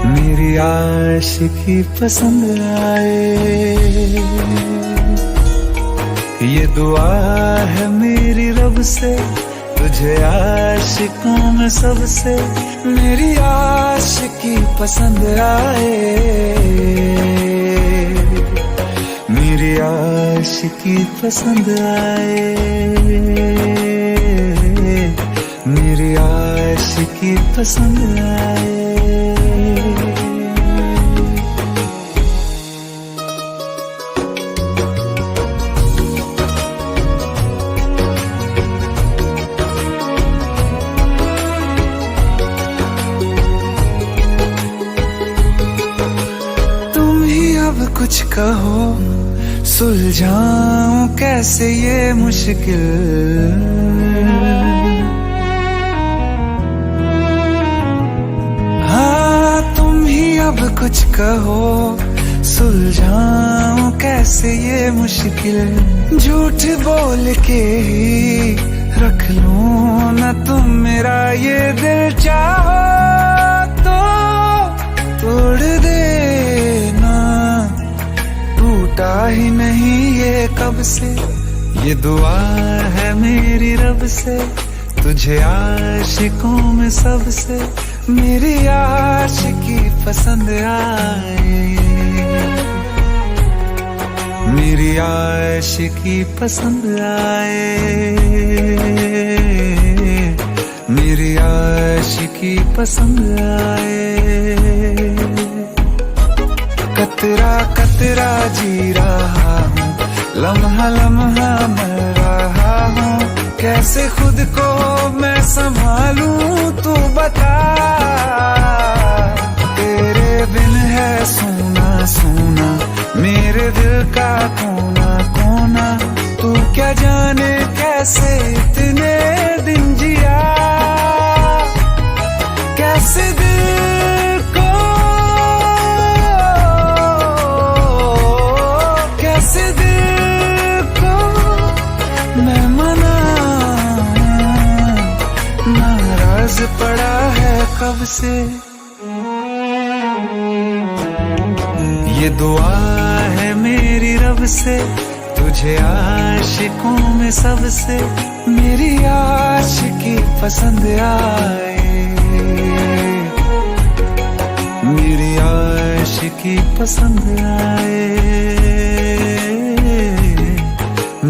मेरी आशिकी पसंद आए। ये दुआ है मेरी रब से, तुझे आशिकों में सबसे मेरी आशिकी पसंद आए, मेरी आशिकी पसंद आए, मेरी आशिकी पसंद आए। कुछ कहो, सुलझाऊं कैसे ये मुश्किल, हाँ तुम ही अब कुछ कहो, सुलझाऊं कैसे ये मुश्किल। झूठ बोल के ही रख लूं ना तुम मेरा ये दिल, चाहो तो तोड़ देना, टूटा ही नहीं ये कब से। ये दुआ है मेरी रब से, तुझे आशिकों में सबसे मेरी आशिकी पसंद आए, मेरी आशिकी पसंद आए, मेरी आशिकी पसंद आए। कतरा कतरा जी रहा हूँ, लम्हा लम्हा मर रहा हूँ, कैसे खुद को मैं संभालूं तू बता। तेरे बिन है सूना सूना मेरे दिल का कोना कोना, तू क्या जाने कैसे इतने दिन जिया, कैसे दिल को, कैसे दिल को मैं मनाऊं, नाराज पड़ा है कब से। ये दुआ है मेरी रब से, तुझे आशिकों में सबसे मेरी आशिकी पसंद आए, मेरी आशिकी पसंद आए,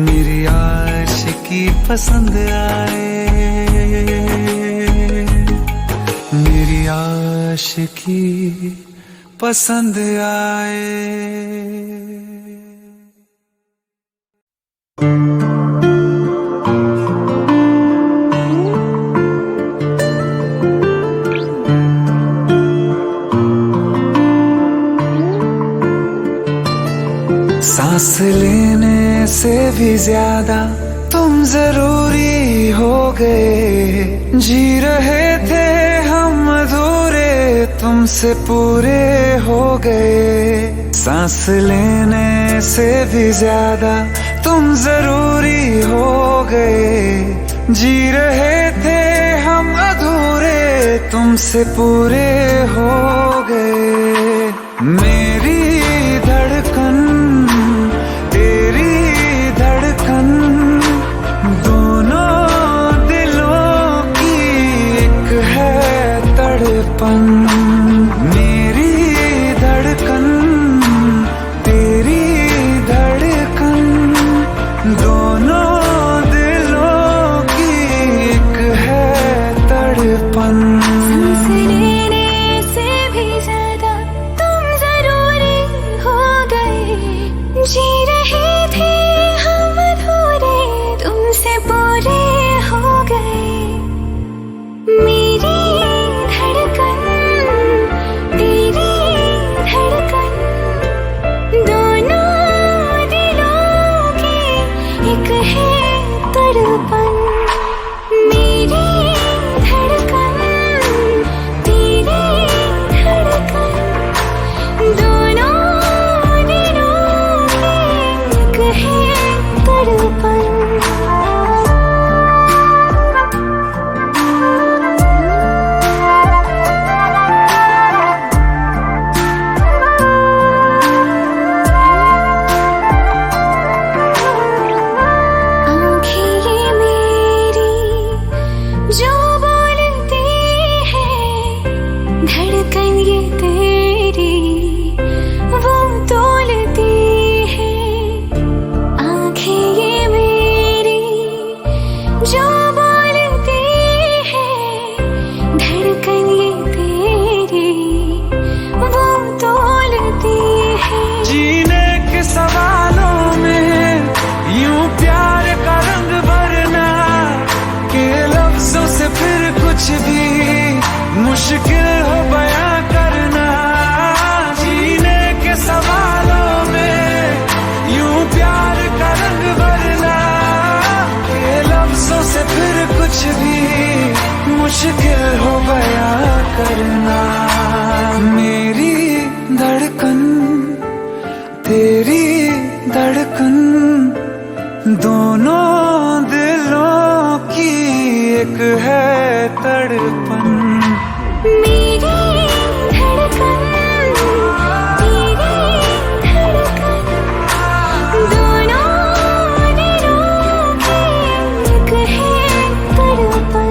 मेरी आशिकी पसंद आए, मेरी आशिकी पसंद आए। सांस लेने से भी ज्यादा तुम जरूरी हो गए, जी रहे थे हम अधूरे तुमसे पूरे हो गए। सांस लेने से भी ज्यादा तुम जरूरी हो गए, जी रहे थे हम अधूरे तुमसे पूरे हो गए। मेरी धड़कन तेरी धड़कन, दोनों दिलों की एक है तड़पन। मेरी धड़कन तेरी धड़कन, दोनों दिलों की एक है तड़पन। सांस लेने से भी ज्यादा तुम जरूरी हो गए, जी रहे थे हम अधूरे तुमसे पूरे हो गए। मेरी धड़कन तेरी धड़कन, दोनों दिलों की एक है तड़पन। मेरी धड़कन तेरी धड़कन, दोनों दिलों की एक है तड़पन। आँखें ये मेरी जो बोलती है, धड़कन ये तेरी वो तोलती है। आँखें ये मेरी जो बोलती है, धड़कन ये तेरी वो तोलती है। जीने के सवालों में यूं प्यार का रंग भरना, के लफ्जों से फिर कुछ भी मुश्किल हो बयां करना। जीने के सवालों में यूं प्यार का रंग भरना, के लफ्जों से फिर कुछ भी मुश्किल हो बयां करना। मेरी धड़कन तेरी धड़कन, दोनों दिलों की एक है तड़पन। मेरी धड़कन तेरी धड़कन, दोनों दिलों की एक है तड़पन।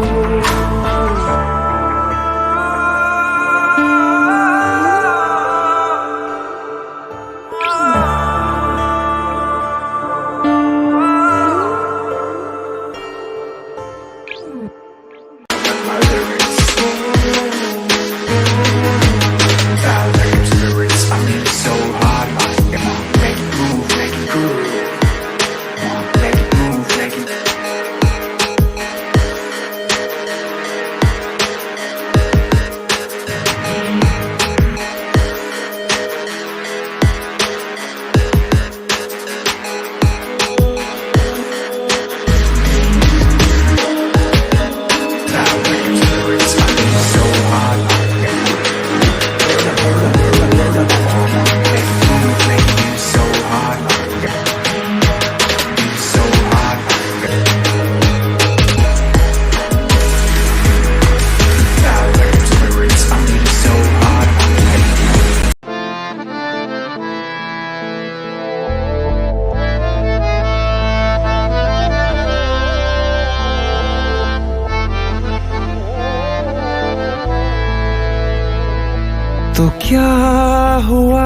क्या हुआ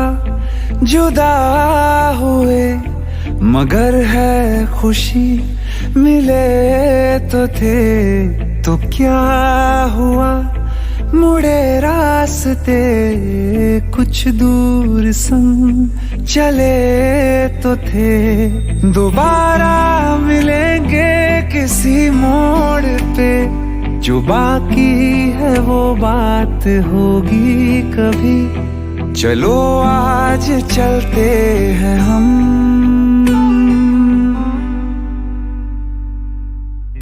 जुदा हुए, मगर है खुशी मिले तो थे। तो क्या हुआ मुड़े रास्ते, कुछ दूर संग चले तो थे। दोबारा मिलेंगे किसी मोड़ पे, जो बाकी है वो बात होगी कभी। चलो आज चलते हैं हम,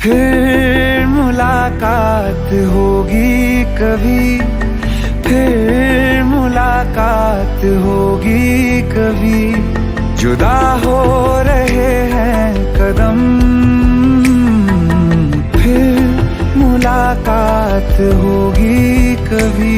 फिर मुलाकात होगी कभी। फिर मुलाकात होगी कभी। जुदा हो रहे हैं कदम, फिर मुलाकात होगी कभी।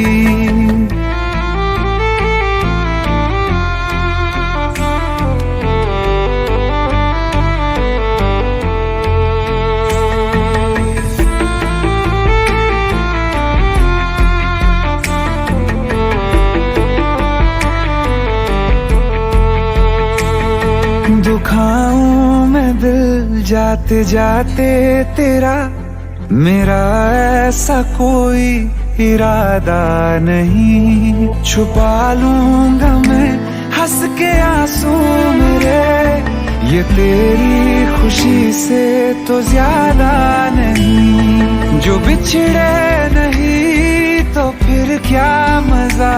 दुखाऊं मैं दिल जाते जाते तेरा, मेरा ऐसा कोई इरादा नहीं। छुपा लूंगा मैं हंस के आंसू मेरे, ये तेरी खुशी से तो ज्यादा नहीं। जो बिछड़े नहीं तो फिर क्या मजा,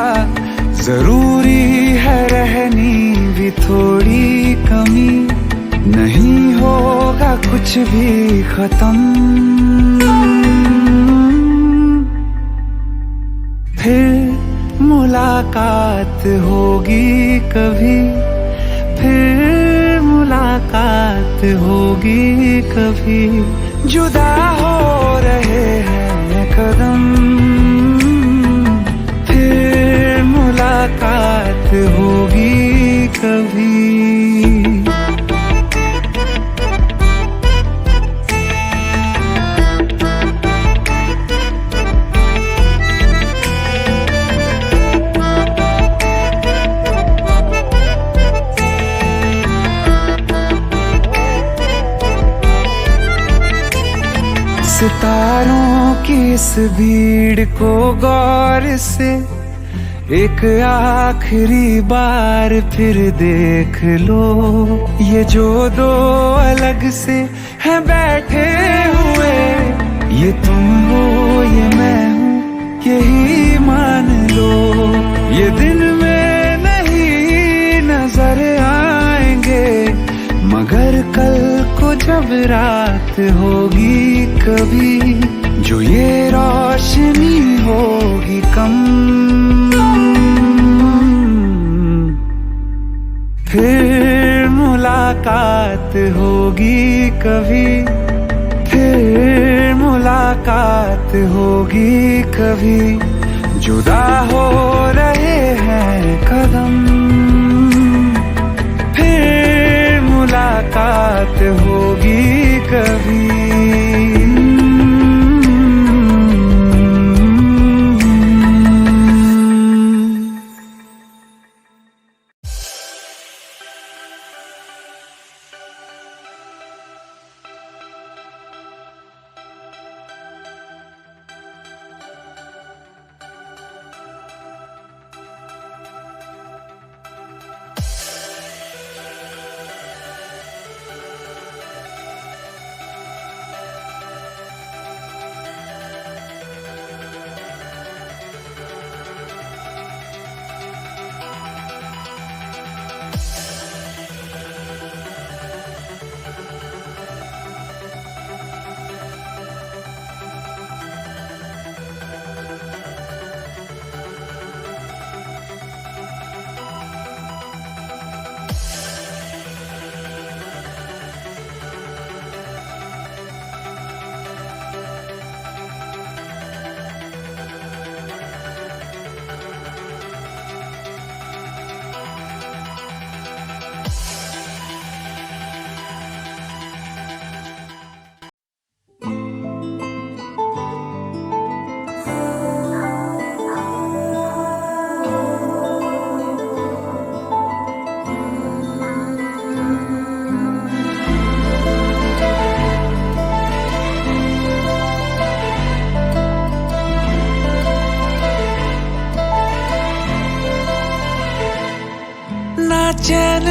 जरूरी है रहनी भी थोड़ी कमी। नहीं होगा कुछ भी खत्म, फिर मुलाकात होगी कभी। फिर मुलाकात होगी कभी। जुदा हो रहे हैं कदम, फिर मुलाकात होगी कभी। सितारों की इस भीड़ को गौर से एक आखिरी बार फिर देख लो। ये जो दो अलग से हैं बैठे हुए, ये तुम हो ये मैं हूँ यही मान लो। ये दिन में नहीं नजर आएंगे, मगर कल को जब रात होगी कभी, जो ये रोशनी होगी कम, फिर मुलाकात होगी कभी। फिर मुलाकात होगी कभी। जुदा हो रहे हैं कदम, फिर मुलाकात होगी कभी।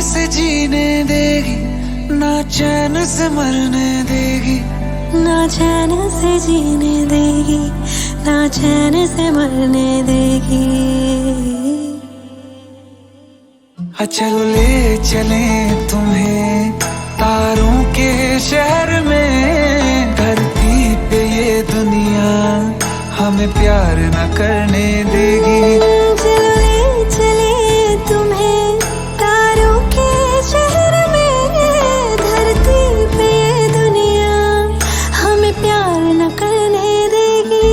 से जीने देगी, ना चैन से मरने देगी, ना चैन से जीने देगी, ना चैन से मरने देगी। चलो ले चले तुम्हें तारों के शहर में, धरती पे ये दुनिया हमें प्यार न करने देगी। चलो ले चले तुम्हें तारों के शहर में, धरती पे ये दुनिया हमें प्यार न करने देगी।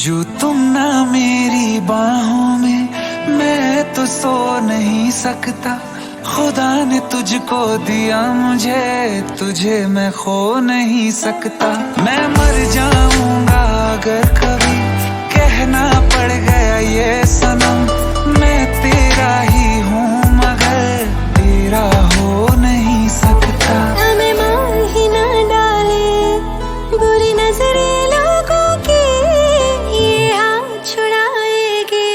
जो तुम ना मेरी बाहों में, मैं तो सो नहीं सकता। खुदा ने तुझको दिया मुझे, तुझे मैं खो नहीं सकता। मैं मर जाऊंगा अगर कभी कहना पड़ गया ये सनम, मैं तेरा ही हूँ मगर तेरा हो नहीं सकता। हमें मार ही ना डाले बुरी नजरें लोगों की, ये हाथ छुड़ाएगी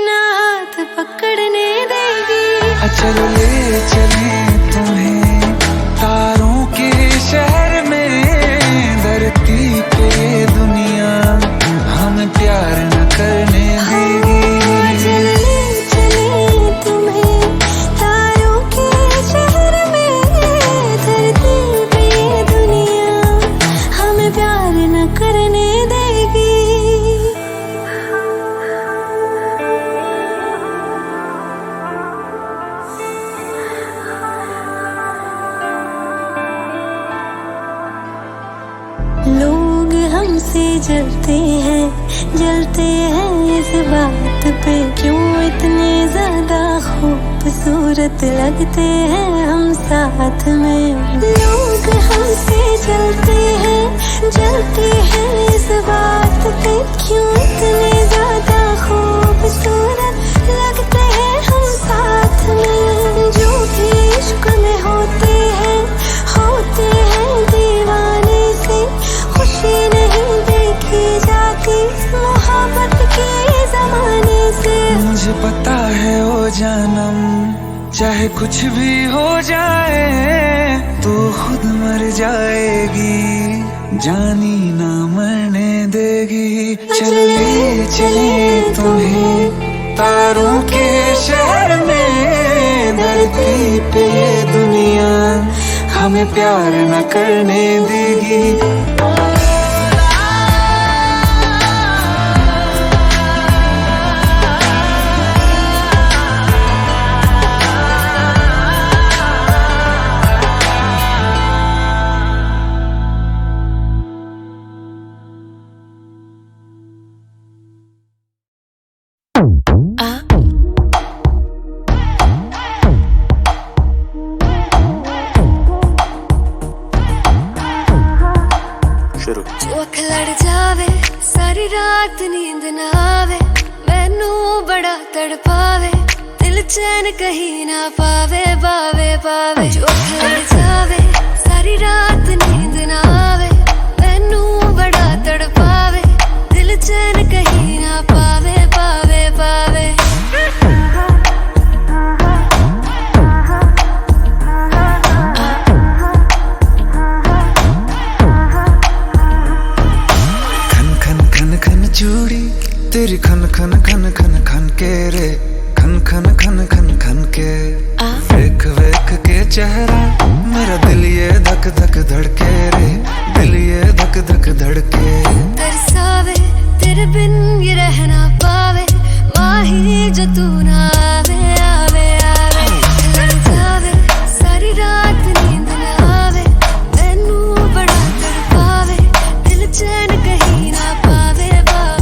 ना हाथ पकड़ने देगी। चलो ले चले तुम्हें तारों के शहर में, धरती पे दुनिया हमें प्यार न करने देगी। चलो ले चले तुम्हें तारों के शहर में, धरती पे दुनिया हमें प्यार न करने देगी। लोग हमसे जलते हैं इस बात पे, क्यों इतने ज्यादा खूबसूरत लगते हैं हम साथ में। लोग हमसे जलते हैं इस बात पे, क्यों इतने ज्यादा खूबसूरत लगते हैं हम साथ में। जो भी इश्क में होते हैं दीवाने से, खुशी नहीं देखी जाती मोहब्बत के ज़माने से। मुझे पता है ओ जानम, चाहे कुछ भी हो जाए तू खुद मर जाएगी, जानी ना मरने देगी। चले चले तुम्हें तारों के शहर में, धरती पे दुनिया हमें प्यार न करने देगी। जो अख लड़ जावे सारी रात नींद ना आवे, मैनू बड़ा तड़पावे, दिल चैन कहीं ना पावे पावे। जो अख लड़ जावे सारी रात नींद ना आवे, मैनू बड़ा तड़पावे, दिल चैन कहीं ना पावे पावे। चूड़ी तेरी खन खन खन खन खन के रे, खन खन खन खन खन के। वेख वेख के चेहरा मेरा दिल ये धक धक धड़के रे, दिल ये धक धक धड़के। तरसावे तेरे बिन ये रह ना पावे, माही जो तू ना आवे आवे आवे। लड़ जावे सारी रात नींद ना आवे, मैनू बड़ा तड़पावे, दिल चैन कहीं ना पावे पावे।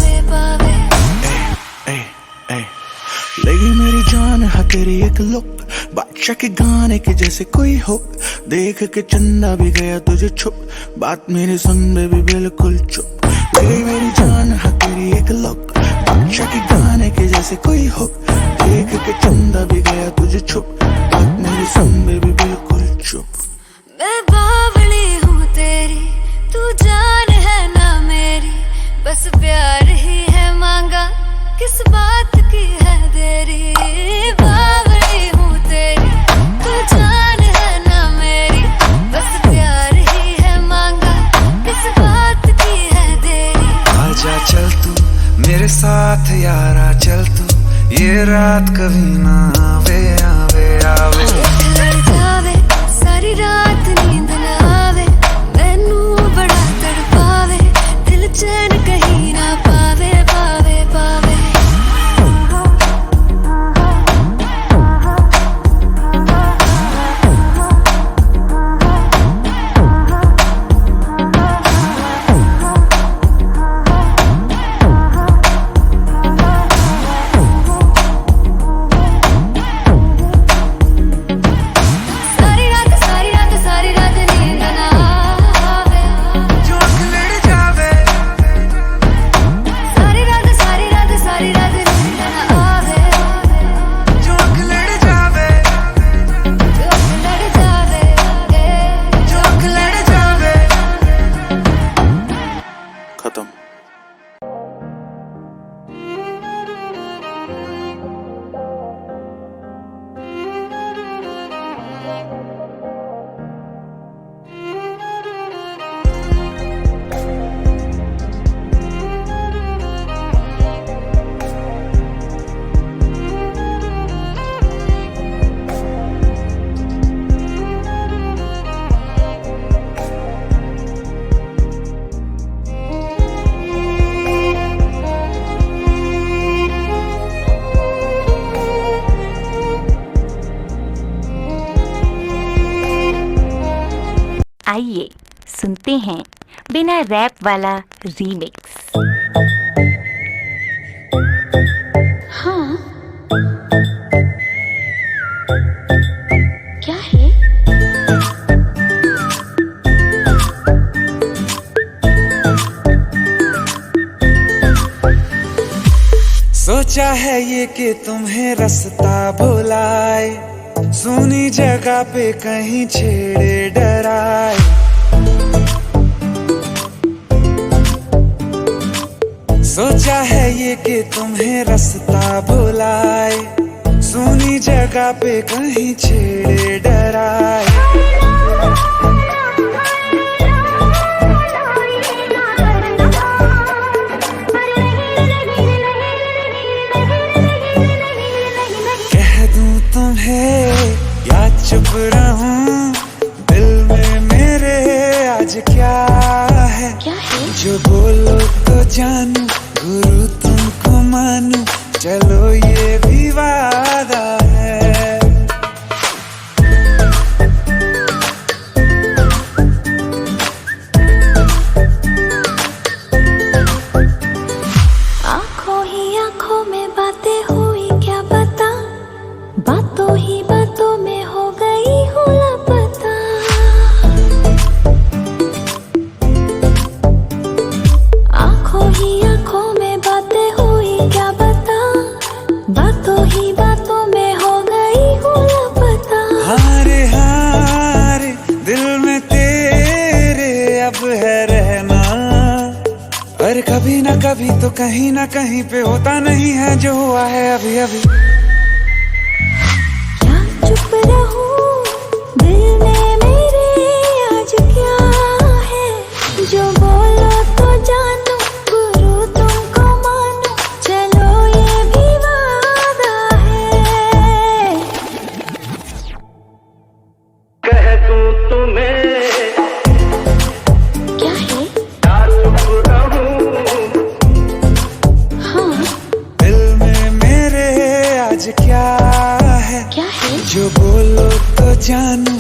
लगी मेरी जान है तेरी एक लुक, बादशाह के गाने के जैसे कोई हो, देख के चंदा भी गया तुझे छुप, बात मेरी सुन बेबी बिल्कुल चुप। तेरी मेरी जान है तेरी एक लुक, बादशाह के गाने के जैसे कोई हुक, देख के चंदा भी गया तुझे छुप, बात मेरी सुन बेबी बिल्कुल चुप। मैं बावली हूँ तेरी, तू जान है ना मेरी, बस प्यार ही है मांगा, किस बात की है देरी। बावली हूँ तेरी, तू जान है ना मेरी, बस प्यार ही है मांगा, किस बात की है देरी। आजा चल तू मेरे साथ यारा, चल तू ये रात कभी ना आवे आवे आवे। लड़ जावे सारी रात नींद ना आवे, मैनू बड़ा तड़पावे, दिल चैन कहीं ना पावे पावे पावे। सारी रात नींद ना आवे, जो आँख लड़ जावे, सारी रात नींद ना आवे, जो आँख लड़ जावे, जो लड़ जावे, जो आँख लड़ जावे। खत्म। आइए सुनते हैं बिना रैप वाला रीमिक्स। हाँ क्या है? सोचा है ये कि तुम्हें रास्ता भुलाए, सुनी जगह पे कहीं छेड़े डराए। सोचा है ये कि तुम्हें रास्ता भुलाए, सुनी जगह पे कहीं छेड़े डराए। कह दूं तुम्हें या चुप रहूं, दिल में मेरे आज क्या है? क्या है? जो बोलो तो जानू, गुरु तुमको मानू, चलो ये भी वादा है। आँखों ही आँखों में बातें हुई क्या पता, बातों ही बातों में हो गई हूँ लापता। आँखों ही आँखों में बातें हुई क्या पता, बातों ही बातों में हो गई हूँ लापता। हारे हारे दिल में तेरे अब है रहना, पर कभी ना कभी तो कहीं ना कहीं पे होता नहीं है जो हुआ है अभी अभी। क्या चुप रहूं, दिल में मेरे आज क्या है? जो बोलो तो जानू, गुरु तुमको मानू, चलो ये भी वादा है। कह दूं तुम्हें क्या है? या चुप रहूं, हाँ दिल में मेरे आज क्या है? क्या है? जो बोलो तो जानू,